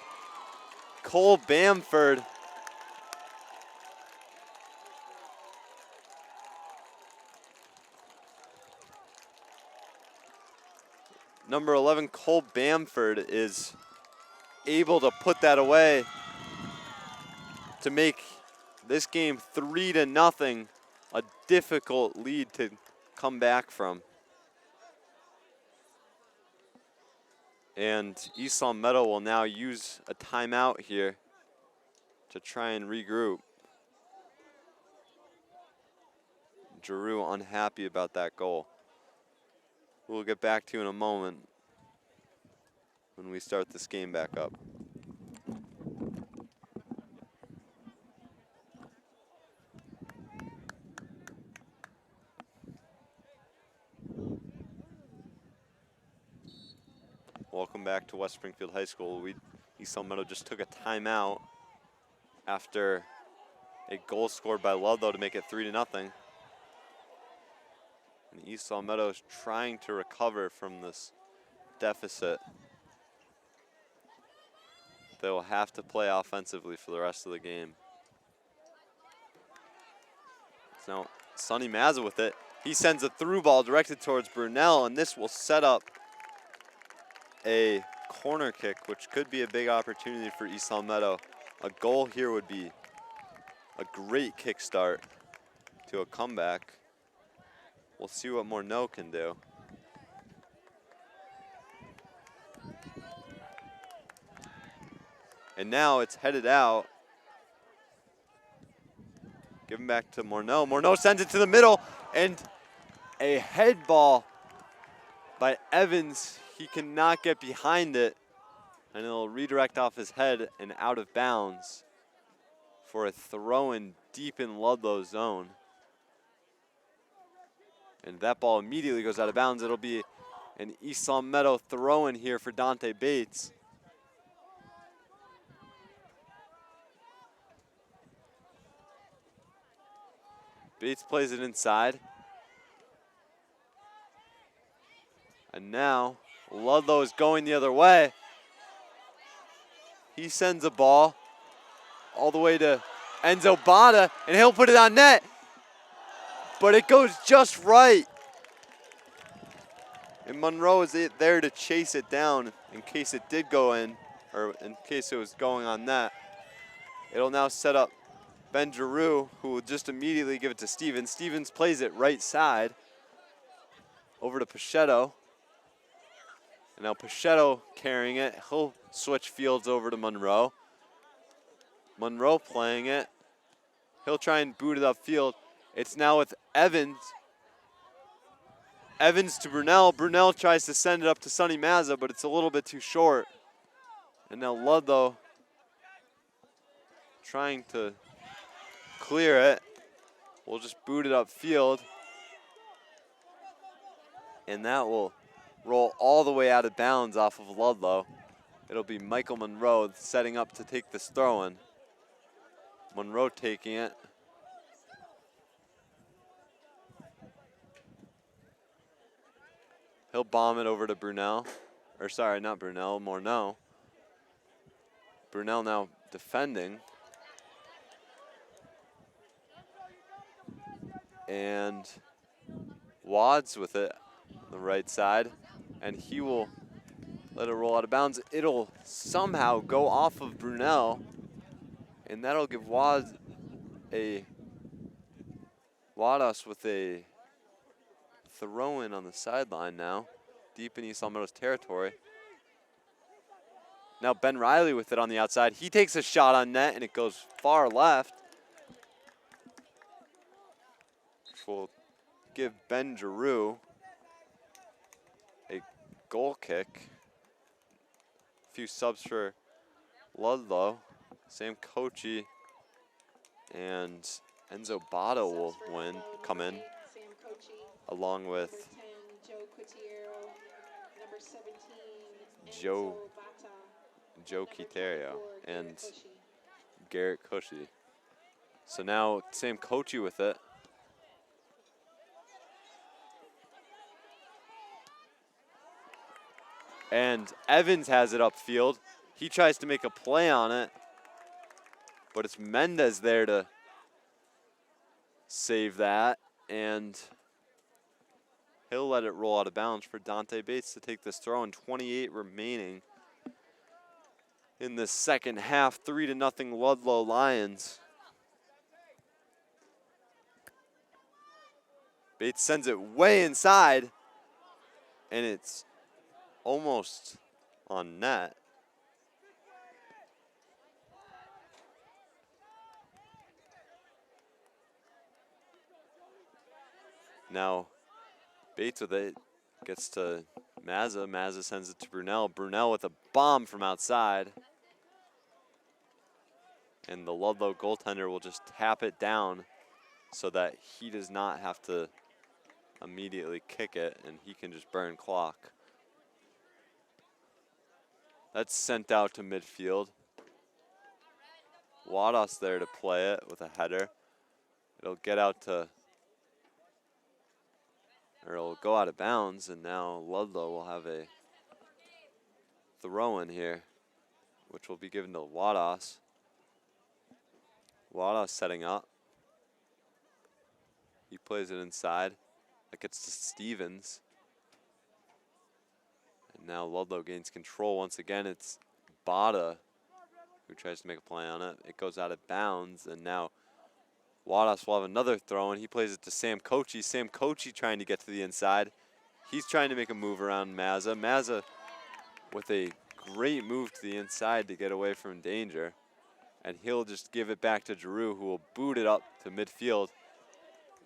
Cole Bamford. Number 11, Cole Bamford, is able to put that away to make this game 3-0, a difficult lead to come back from. And East Long Meadow will now use a timeout here to try and regroup. Giroux unhappy about that goal. We'll get back to in a moment when we start this game back up. Welcome back to West Springfield High School. East Long Meadow just took a timeout after a goal scored by Ludlow to make it 3-0. And East Long Meadow is trying to recover from this deficit. They will have to play offensively for the rest of the game. So Sonny Mazza with it. He sends a through ball directed towards Brunel, and this will set up a corner kick, which could be a big opportunity for East Long Meadow. A goal here would be a great kickstart to a comeback. We'll see what Morneau can do. And now it's headed out. Give him back to Morneau. Morneau sends it to the middle, and a head ball by Evans. He cannot get behind it, and it'll redirect off his head and out of bounds for a throw-in deep in Ludlow's zone. And that ball immediately goes out of bounds. It'll be an East Long Meadow throw-in here for Dante Bates. Bates plays it inside. And now Ludlow is going the other way. He sends a ball all the way to Enzo Bada, and he'll put it on net. But it goes just right. And Monroe is there to chase it down in case it did go in, or in case it was going on net. It'll now set up Ben Giroux, who will just immediately give it to Stevens. Stevens plays it right side over to Pachetto. And now Pachetto carrying it. He'll switch fields over to Monroe. Monroe playing it. He'll try and boot it upfield. It's now with Evans. Evans to Brunel. Brunel tries to send it up to Sonny Mazza, but it's a little bit too short. And now Ludlow trying to clear it. We'll just boot it upfield. And that will roll all the way out of bounds off of Ludlow. It'll be Michael Monroe setting up to take this throw-in. Monroe taking it. He'll bomb it over to Brunel. Or sorry, not Brunel, Morneau. Brunel now defending. And Wads with it on the right side. And he will let it roll out of bounds. It'll somehow go off of Brunel. And that'll give Wads a Wadas with a throw-in on the sideline now, deep in East Long Meadow's territory. Now Ben Riley with it on the outside. He takes a shot on net, and it goes far left. Which will give Ben Giroux a goal kick. A few subs for Ludlow. Sam Kochi and Enzo Botto will come in, along with Joe Quiterio and Garrett Cushy. So now Sam Kochi with it. And Evans has it upfield. He tries to make a play on it, but it's Mendez there to save that, and he'll let it roll out of bounds for Dante Bates to take this throw, and 28 remaining in the second half. 3-0 Ludlow Lions. Bates sends it way inside, and it's almost on net. Now Bates with it, gets to Mazza. Mazza sends it to Brunel. Brunel with a bomb from outside. And the Ludlow goaltender will just tap it down so that he does not have to immediately kick it, and he can just burn clock. That's sent out to midfield. Wadas there to play it with a header. It'll get out to, or it'll go out of bounds, and now Ludlow will have a throw in here, which will be given to Wadas. Wadas setting up. He plays it inside. That gets to Stevens. And now Ludlow gains control once again. It's Bada who tries to make a play on it. It goes out of bounds, and now Wadas will have another throw, and he plays it to Sam Kochi. Sam Kochi trying to get to the inside. He's trying to make a move around Mazza. Mazza with a great move to the inside to get away from danger. And he'll just give it back to Giroux, who will boot it up to midfield.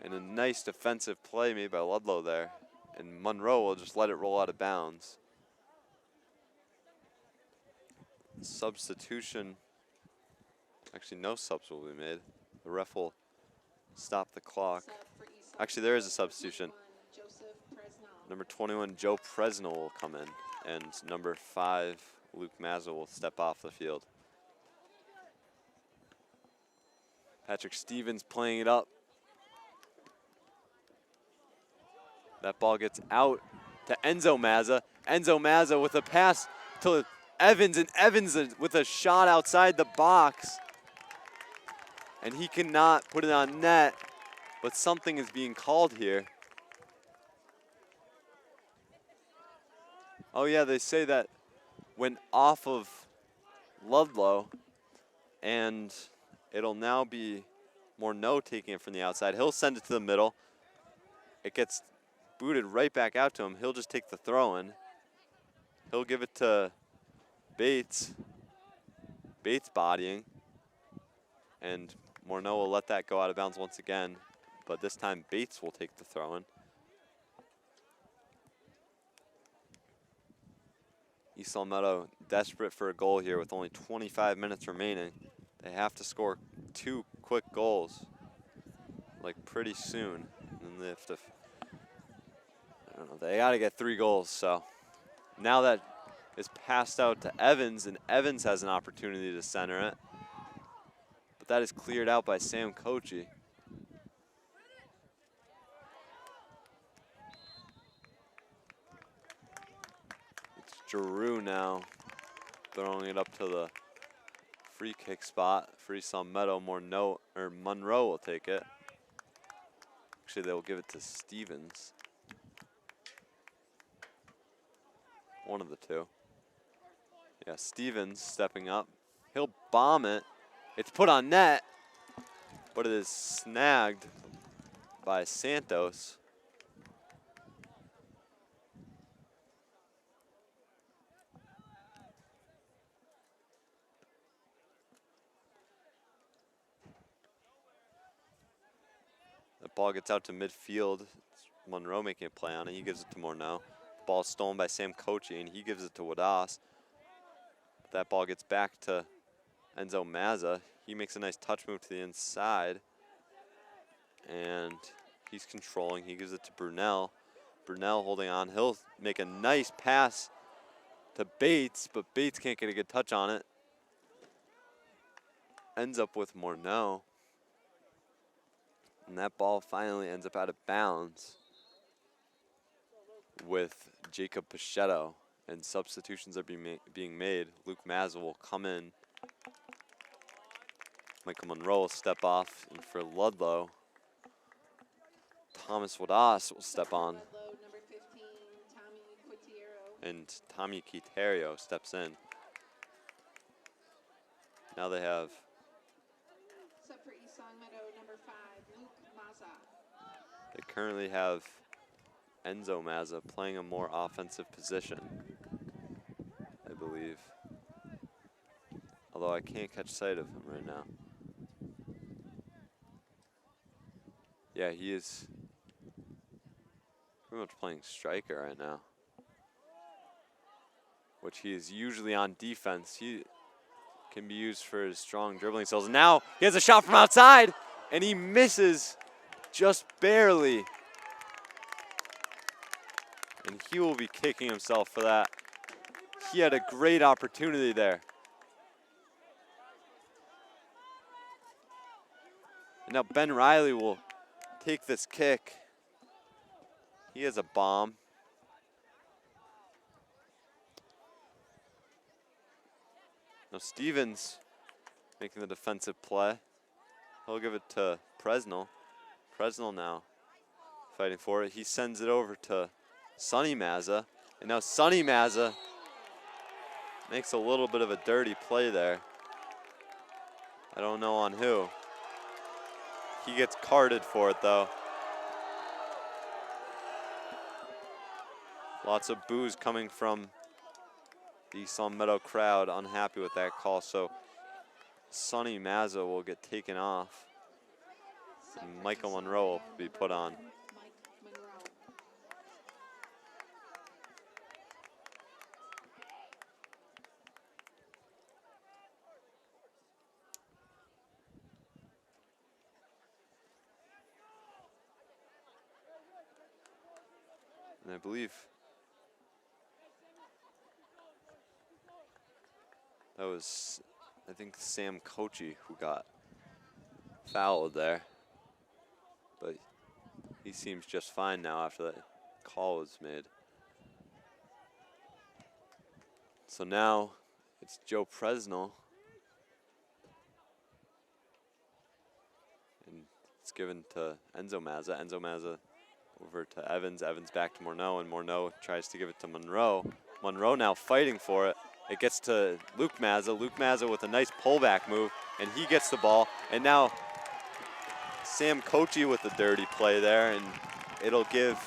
And a nice defensive play made by Ludlow there. And Monroe will just let it roll out of bounds. Substitution. Actually, no subs will be made. The ref will stop the clock. Actually, there is a substitution. Number 21, Joe Presnell will come in. And number 5, Luke Mazza will step off the field. Patrick Stevens playing it up. That ball gets out to Enzo Mazza. Enzo Mazza with a pass to Evans, and Evans with a shot outside the box. And he cannot put it on net, but something is being called here. Oh yeah, they say that went off of Ludlow, and it'll now be Morneau taking it from the outside. He'll send it to the middle. It gets booted right back out to him. He'll just take the throw in. He'll give it to Bates. Bates bodying. And Morneau will let that go out of bounds once again. But this time Bates will take the throw in. East Meadow desperate for a goal here with only 25 minutes remaining. They have to score 2 quick goals, like pretty soon. And they have to, I don't know, they got to get 3 goals. So now that is passed out to Evans, and Evans has an opportunity to center it. But that is cleared out by Sam Kochi. It's Giroux now throwing it up to the free kick spot. Free Meadow. Monroe will take it. Actually, they will give it to Stevens. One of the two. Yeah, Stevens stepping up. He'll bomb it. It's put on net, but it is snagged by Santos. The ball gets out to midfield. It's Monroe making a play on it. He gives it to Morneau. The ball is stolen by Sam Kochi, and he gives it to Wadas. That ball gets back to Enzo Mazza. He makes a nice touch move to the inside. And he's controlling. He gives it to Brunel. Brunel holding on. He'll make a nice pass to Bates, but Bates can't get a good touch on it. Ends up with Morneau. And that ball finally ends up out of bounds with Jacob Pichetto. And substitutions are being made. Luke Mazza will come in. Michael Monroe will step off. And for Ludlow, Thomas Wadas will step on. Ludlow, number 15, Tommy Quitiero. And Tommy Quiterio steps in. Now they have Sub for East Long Meadow, number 5, Luke Mazza. They currently have Enzo Mazza playing a more offensive position, I believe. Although I can't catch sight of him right now. Yeah, he is pretty much playing striker right now, which he is usually on defense. He can be used for his strong dribbling skills. Now he has a shot from outside, and he misses just barely. And he will be kicking himself for that. He had a great opportunity there. And now Ben Riley will take this kick. He has a bomb. Now Stevens making the defensive play. He'll give it to Presnell. Presnell now fighting for it. He sends it over to Sonny Mazza. And now Sonny Mazza makes a little bit of a dirty play there. I don't know on who. He gets carded for it though. Lots of boos coming from the East Long Meadow crowd, unhappy with that call. So Sonny Mazza will get taken off. And Michael Monroe will be put on. And I believe that was, I think, Sam Kochi who got fouled there. But he seems just fine now after that call was made. So now it's Joe Presnell. And it's given to Enzo Mazza. Enzo Mazza over to Evans. Evans back to Morneau, and Morneau tries to give it to Monroe. Monroe now fighting for it. It gets to Luke Mazza. Luke Mazza with a nice pullback move, and he gets the ball. And now Sam Kochi with a dirty play there, and it'll give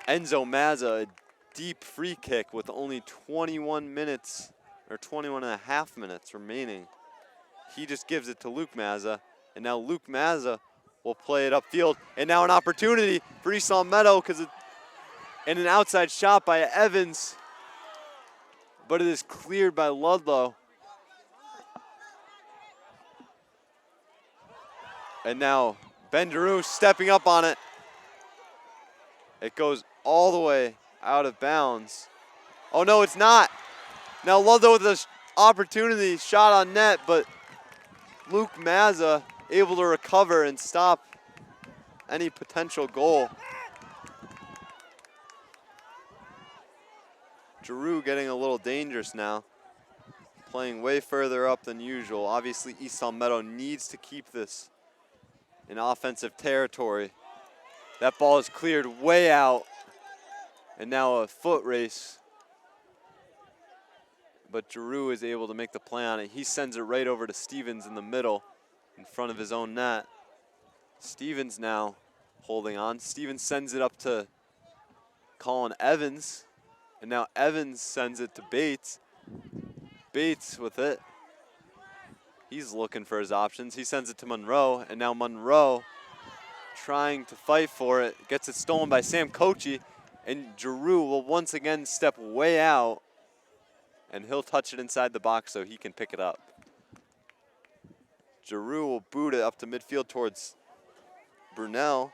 Enzo Mazza a deep free kick with only 21 minutes, or 21 and a half minutes remaining. He just gives it to Luke Mazza, and now Luke Mazza will play it upfield. And now an opportunity for East Long Meadow, and an outside shot by Evans, but it is cleared by Ludlow. And now Ben Giroux stepping up on it. It goes all the way out of bounds. Oh no, it's not. Now Ludlow with an opportunity, shot on net, but Luke Mazza able to recover and stop any potential goal. Giroux getting a little dangerous now, playing way further up than usual. Obviously East Long Meadow needs to keep this in offensive territory. That ball is cleared way out, and now a foot race. But Giroux is able to make the play on it. He sends it right over to Stevens in the middle, in front of his own net. Stevens now holding on. Stevens sends it up to Colin Evans. And now Evans sends it to Bates. Bates with it. He's looking for his options. He sends it to Monroe. And now Monroe trying to fight for it. Gets it stolen by Sam Kochi. And Giroux will once again step way out. And he'll touch it inside the box so he can pick it up. Giroux will boot it up to midfield towards Brunel.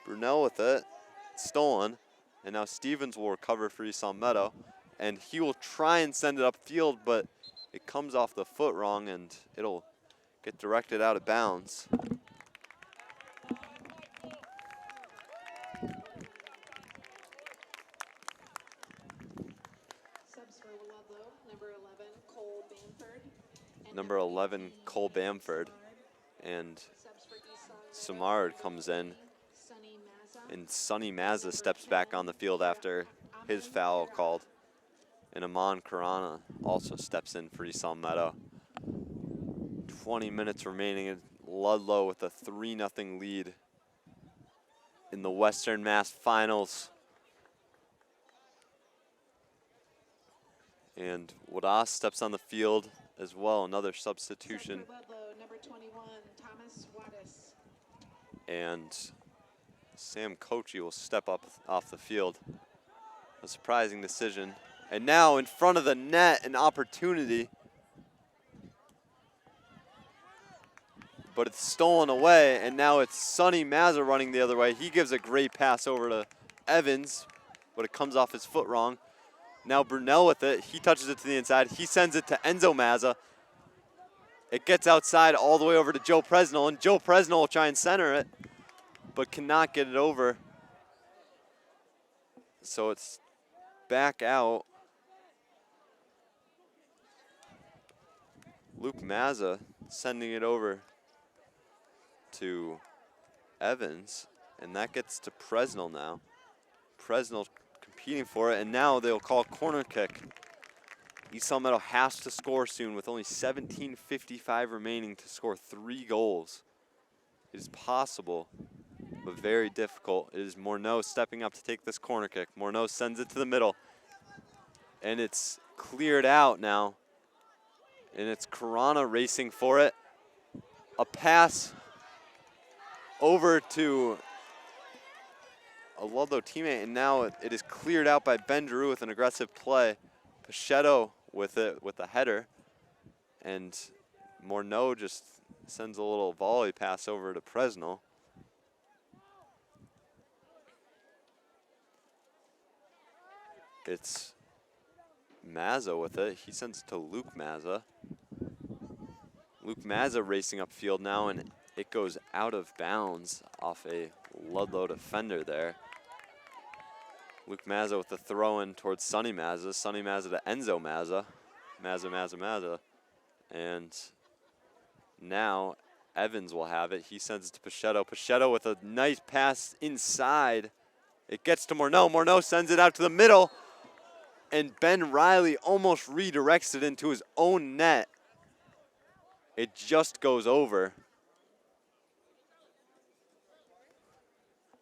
Brunel with it. Stolen. And now Stevens will recover for East Long Meadow. And he will try and send it upfield, but it comes off the foot wrong and it'll get directed out of bounds. Subs for Ludlow, number 11, Cole Bamford. Number 11, Cole Bamford. And Samard comes in. And Sonny Mazza steps back on the field after his foul called. And Amon Karana also steps in for East Long Meadow. 20 minutes remaining. Ludlow with a 3-0 lead in the Western Mass Finals. And Wadas steps on the field as well, another substitution. Ludlow, number 21, Thomas Wattis. And Sam Kochi will step up off the field. A surprising decision. And now in front of the net, an opportunity. But it's stolen away, and now it's Sonny Mazza running the other way. He gives a great pass over to Evans, but it comes off his foot wrong. Now Brunel with it. He touches it to the inside. He sends it to Enzo Mazza. It gets outside all the way over to Joe Presnell, and Joe Presnell will try and center it, but cannot get it over. So it's back out. Luke Mazza sending it over to Evans, and that gets to Presnell now. Presnell competing for it, and now they'll call a corner kick. East Long Meadow has to score soon with only 17:55 remaining to score 3 goals. It is possible, but very difficult. It is Morneau stepping up to take this corner kick. Morneau sends it to the middle, and it's cleared out now. And it's Karana racing for it. A pass over to a Ludlow teammate, and now it is cleared out by Ben Giroux with an aggressive play. Pachetto with it with a header, and Morneau just sends a little volley pass over to Presnell. It's Mazza with it. He sends it to Luke Mazza. Luke Mazza racing upfield now, and it goes out of bounds off a Ludlow defender there. Luke Mazza with the throw-in towards Sonny Mazza. Sonny Mazza to Enzo Mazza. Mazza. And now Evans will have it. He sends it to Pachetto. Pachetto with a nice pass inside. It gets to Morneau. Morneau sends it out to the middle. And Ben Riley almost redirects it into his own net. It just goes over.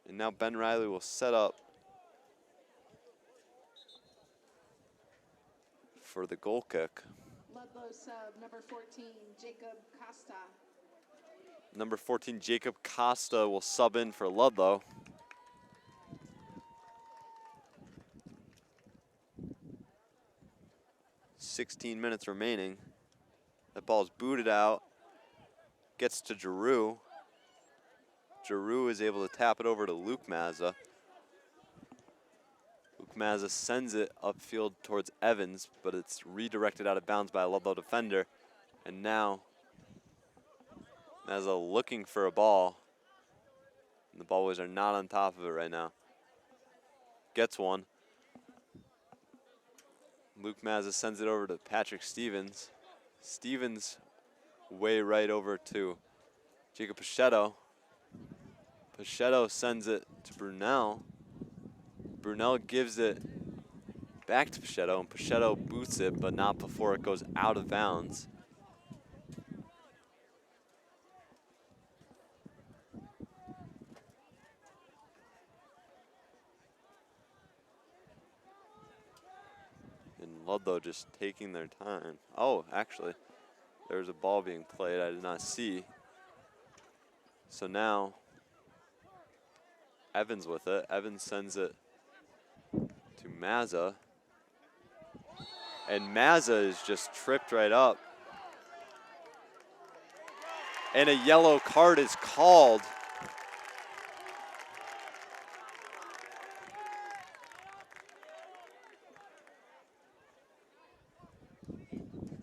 And now Ben Riley will set up for the goal kick. Ludlow sub, number 14, Jacob Costa. Number 14, Jacob Costa will sub in for Ludlow. .16 minutes remaining. That ball's booted out. Gets to Giroux. Giroux is able to tap it over to Luke Mazza. Luke Mazza sends it upfield towards Evans, but it's redirected out of bounds by a Ludlow defender. And now Mazza looking for a ball. And the Ballboys are not on top of it right now. Gets one. Luke Mazza sends it over to Patrick Stevens. Stevens way right over to Jacob Pachetto. Pachetto sends it to Brunel. Brunel gives it back to Pachetto, and Pachetto boots it, but not before it goes out of bounds. Ludlow just taking their time. Oh, actually, there was a ball being played I did not see. So now, Evans with it. Evans sends it to Mazza. And Mazza is just tripped right up. And a yellow card is called.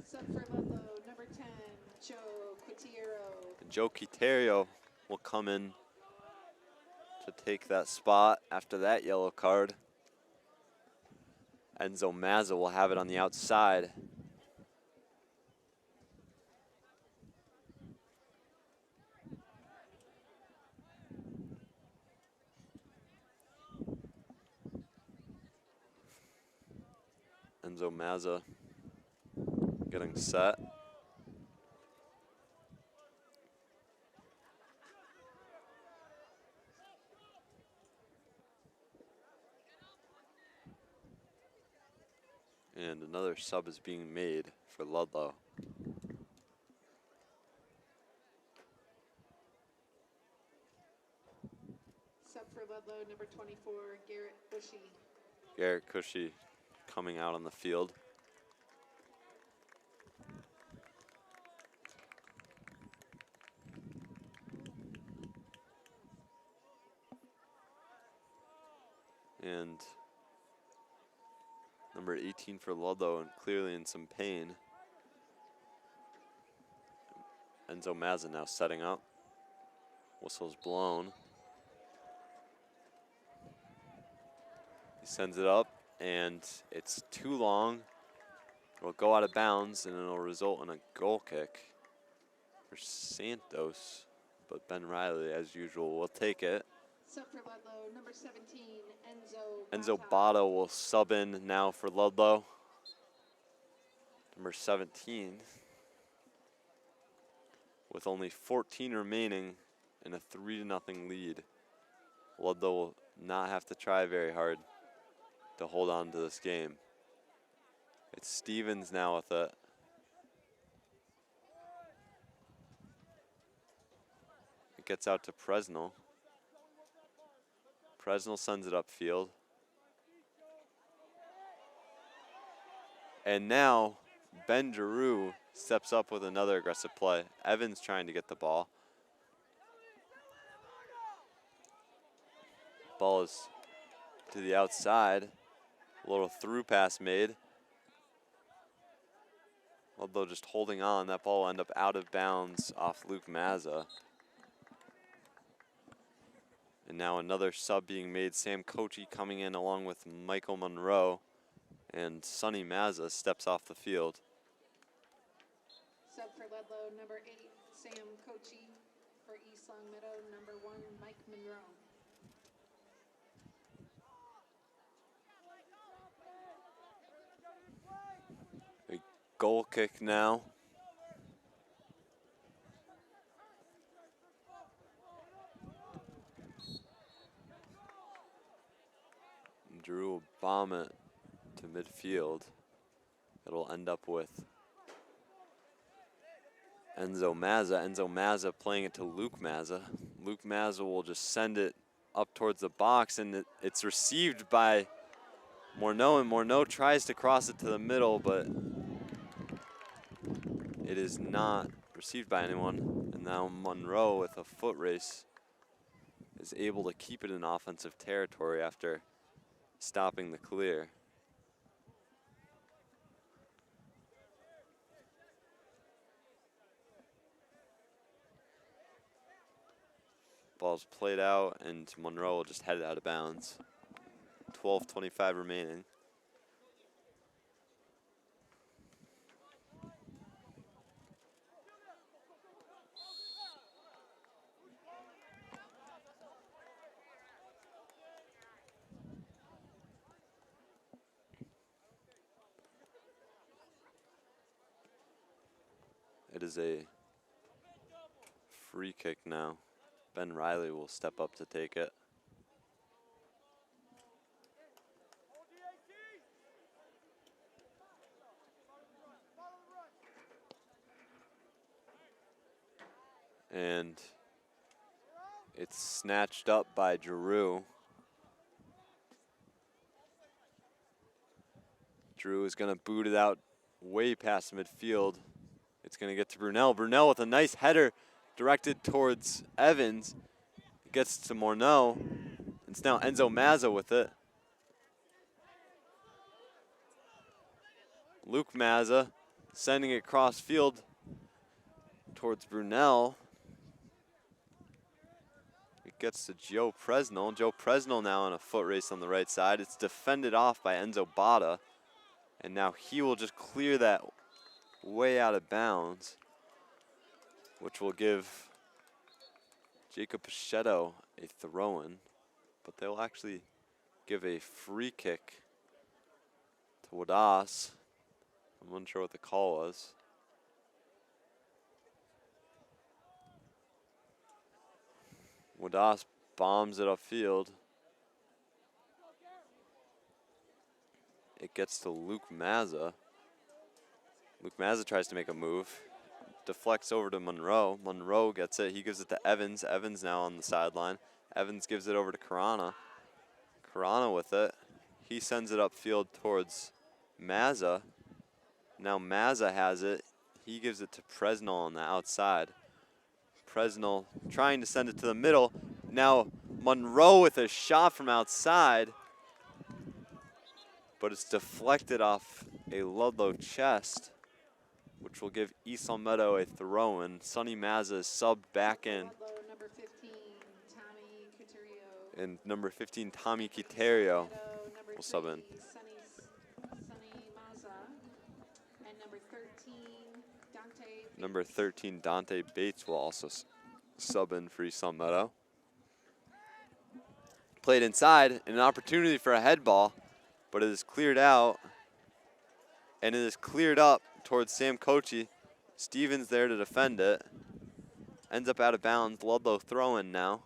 Sub for Ludlow, number 10, Joe Quitiero. Joe Quiterio will come in to take that spot after that yellow card. Enzo Mazza will have it on the outside. Enzo Mazza getting set. And another sub is being made for Ludlow. Sub for Ludlow, number 24, Garrett Bushy. Garrett Cushy coming out on the field. And number 18 for Ludlow, and clearly in some pain. Enzo Mazza now setting up. Whistle's blown. He sends it up, and it's too long. It'll go out of bounds, and it'll result in a goal kick for Santos. But Ben Riley, as usual, will take it. Sub for Ludlow, number 17, Enzo Botto will sub in now for Ludlow. Number 17. With only 14 remaining and a 3-0 lead. Ludlow will not have to try very hard to hold on to this game. It's Stevens now with it. It gets out to Presnell. Presnell sends it upfield. And now Ben Giroux steps up with another aggressive play. Evans trying to get the ball. Ball is to the outside. A little through pass made. Although just holding on, that ball will end up out of bounds off Luke Mazza. And now another sub being made. Sam Kochi coming in along with Michael Monroe. And Sonny Mazza steps off the field. Sub for Ludlow, number 8, Sam Kochi. For East Long Meadow, number 1, Mike Monroe. A goal kick now. Drew will bomb it to midfield. It'll end up with Enzo Mazza. Enzo Mazza playing it to Luke Mazza. Luke Mazza will just send it up towards the box, and it's received by Morneau, and Morneau tries to cross it to the middle, but it is not received by anyone. And now Monroe, with a foot race, is able to keep it in offensive territory after stopping the clear. Ball's played out, and Monroe will just head it out of bounds. 12:25 remaining. It is a free kick now. Ben Riley will step up to take it. And it's snatched up by Drew. Drew is going to boot it out way past midfield. It's going to get to Brunel. Brunel with a nice header directed towards Evans. It gets to Morneau. It's now Enzo Mazza with it. Luke Mazza sending it cross field towards Brunel. It gets to Joe Presnell. Joe Presnell now on a foot race on the right side. It's defended off by Enzo Bada. And now he will just clear that way out of bounds, which will give Jacob Pichetto a throw-in. But they'll actually give a free kick to Wadas. I'm unsure what the call was. Wadas bombs it upfield. It gets to Luke Mazza. Luke Mazza tries to make a move. Deflects over to Monroe. Monroe gets it. He gives it to Evans. Evans now on the sideline. Evans gives it over to Carana. Carana with it. He sends it upfield towards Mazza. Now Mazza has it. He gives it to Presnell on the outside. Presnell trying to send it to the middle. Now Monroe with a shot from outside. But it's deflected off a Ludlow chest, which will give East Meadow a throw-in. Sonny Mazza is subbed back in. Number 15, Tommy Quiterio. And number 15, Tommy Quiterio will sub in. Sonny Mazza. And number 13, Dante Bates. Number 13, Dante Bates will also sub in for East Meadow. Played inside, and an opportunity for a head ball. But it is cleared out, and it is cleared up towards Sam Kochi. Stevens there to defend it. Ends up out of bounds. Ludlow throw-in now.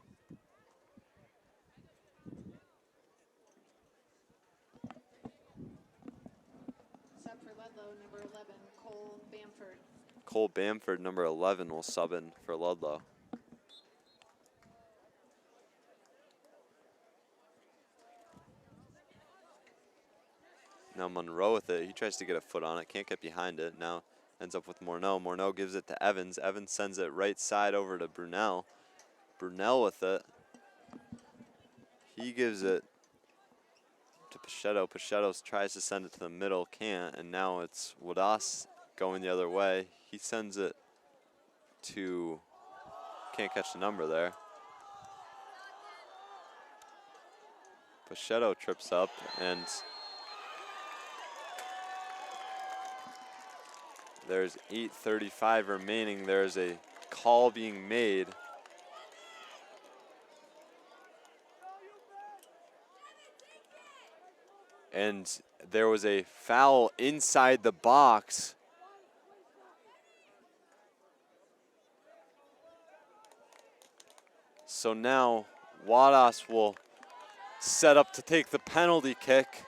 Sub for Ludlow, number 11, Cole Bamford. Cole Bamford, number 11, will sub in for Ludlow. Now Monroe with it. He tries to get a foot on it. Can't get behind it. Now ends up with Morneau. Morneau gives it to Evans. Evans sends it right side over to Brunel. Brunel with it. He gives it to Pichetto. Pichetto tries to send it to the middle. Can't. And now it's Wadas going the other way. He sends it to... Can't catch the number there. Pichetto trips up and... There's 8:35 remaining. There's a call being made. And there was a foul inside the box. So now Wadas will set up to take the penalty kick.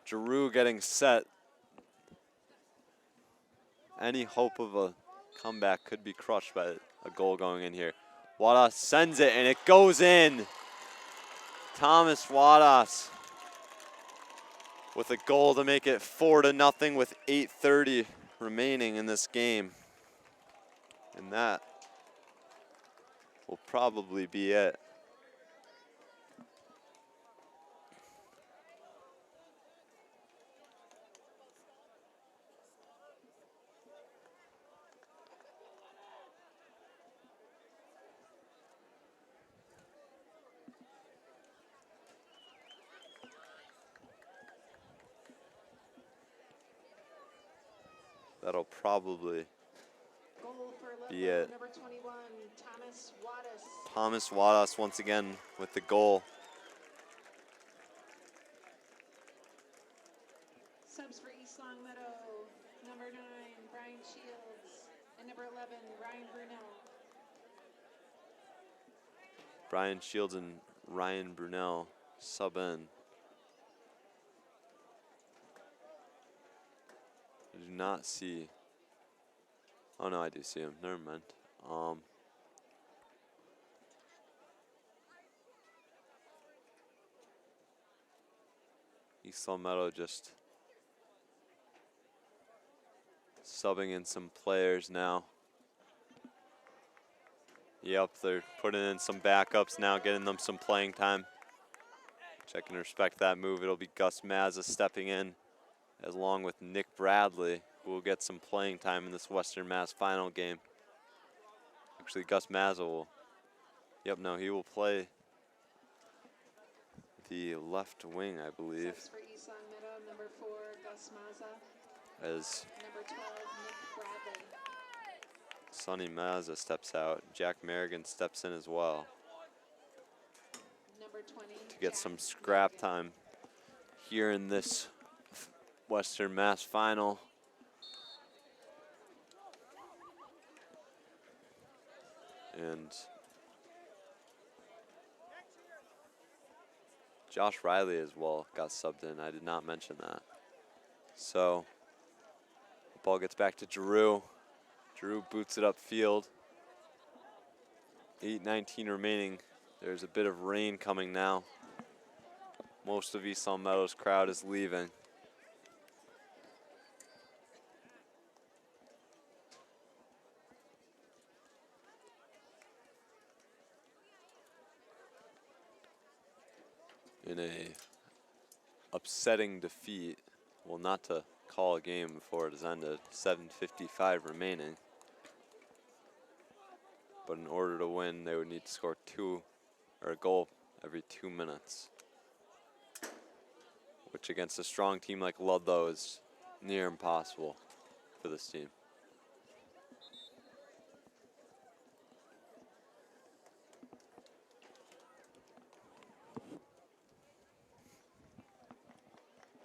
Giroux getting set. Any hope of a comeback could be crushed by a goal going in here. Wadas sends it and it goes in. Thomas Wadas with a goal to make it 4-0 with 8:30 remaining in this game. And that will probably be it. That'll probably be it. Number 21, Thomas Wadas. Thomas Wadas once again with the goal. Subs for East Longmeadow, number 9, Brian Shields, and number 11, Ryan Brunel. Brian Shields and Ryan Brunel sub in. I do not see. Oh no, I do see him. Never mind. East Meadow just subbing in some players now. Yep, they're putting in some backups now, getting them some playing time. Check and respect that move. It'll be Gus Mazza stepping in, along with Nick Bradley, who will get some playing time in this Western Mass final game. Actually, Gus Mazza will. Yep, no, he will play the left wing, I believe. Subs for East Long Meadow, number 4, Gus Mazza. As Number 12, Nick Bradley. Sonny Mazza steps out. Jack Merrigan steps in as well Number 20, to get Jack some scrap Merrigan. time here in this Western Mass final. And Josh Riley as well got subbed in. I did not mention that. So the ball gets back to Drew. Drew boots it upfield. 8:19 remaining. There's a bit of rain coming now. Most of East Long Meadow's crowd is leaving. In a upsetting defeat, well, not to call a game before it has ended, 7:55 remaining. But in order to win, they would need to score a goal every 2 minutes, which against a strong team like Ludlow is near impossible for this team.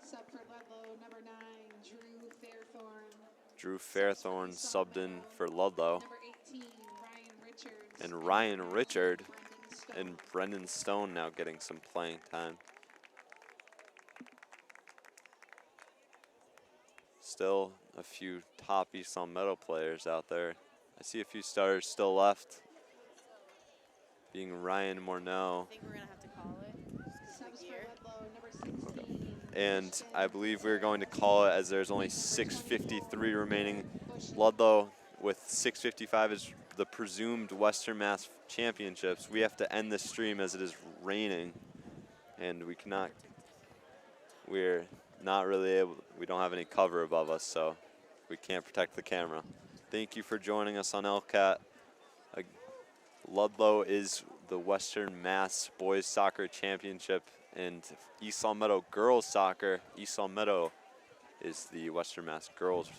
Sub for Ludlow, number 9, Drew Fairthorn. Drew Fairthorn subbed in for Ludlow. Number 18, Ryan Richards. And Ryan Richard Brendan Stone. and Brendan Stone now getting some playing time. Still a few top East Long Meadow players out there. I see a few starters still left, being Ryan Morneau. I think we're gonna have to call it. Subs for Here. Ludlow, number 16. And I believe we're going to call it, as there's only 6:53 remaining. Ludlow with 6:55 is the presumed Western Mass Championships. We have to end this stream as it is raining, and we're not really able, we don't have any cover above us, so we can't protect the camera. Thank you for joining us on LCAT. Ludlow is the Western Mass Boys Soccer Championship, and East Long Meadow Girls Soccer, East Long Meadow is the Western Mass Girls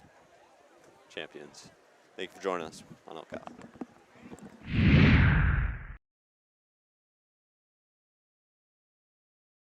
Champions. Thank you for joining us on LCAT.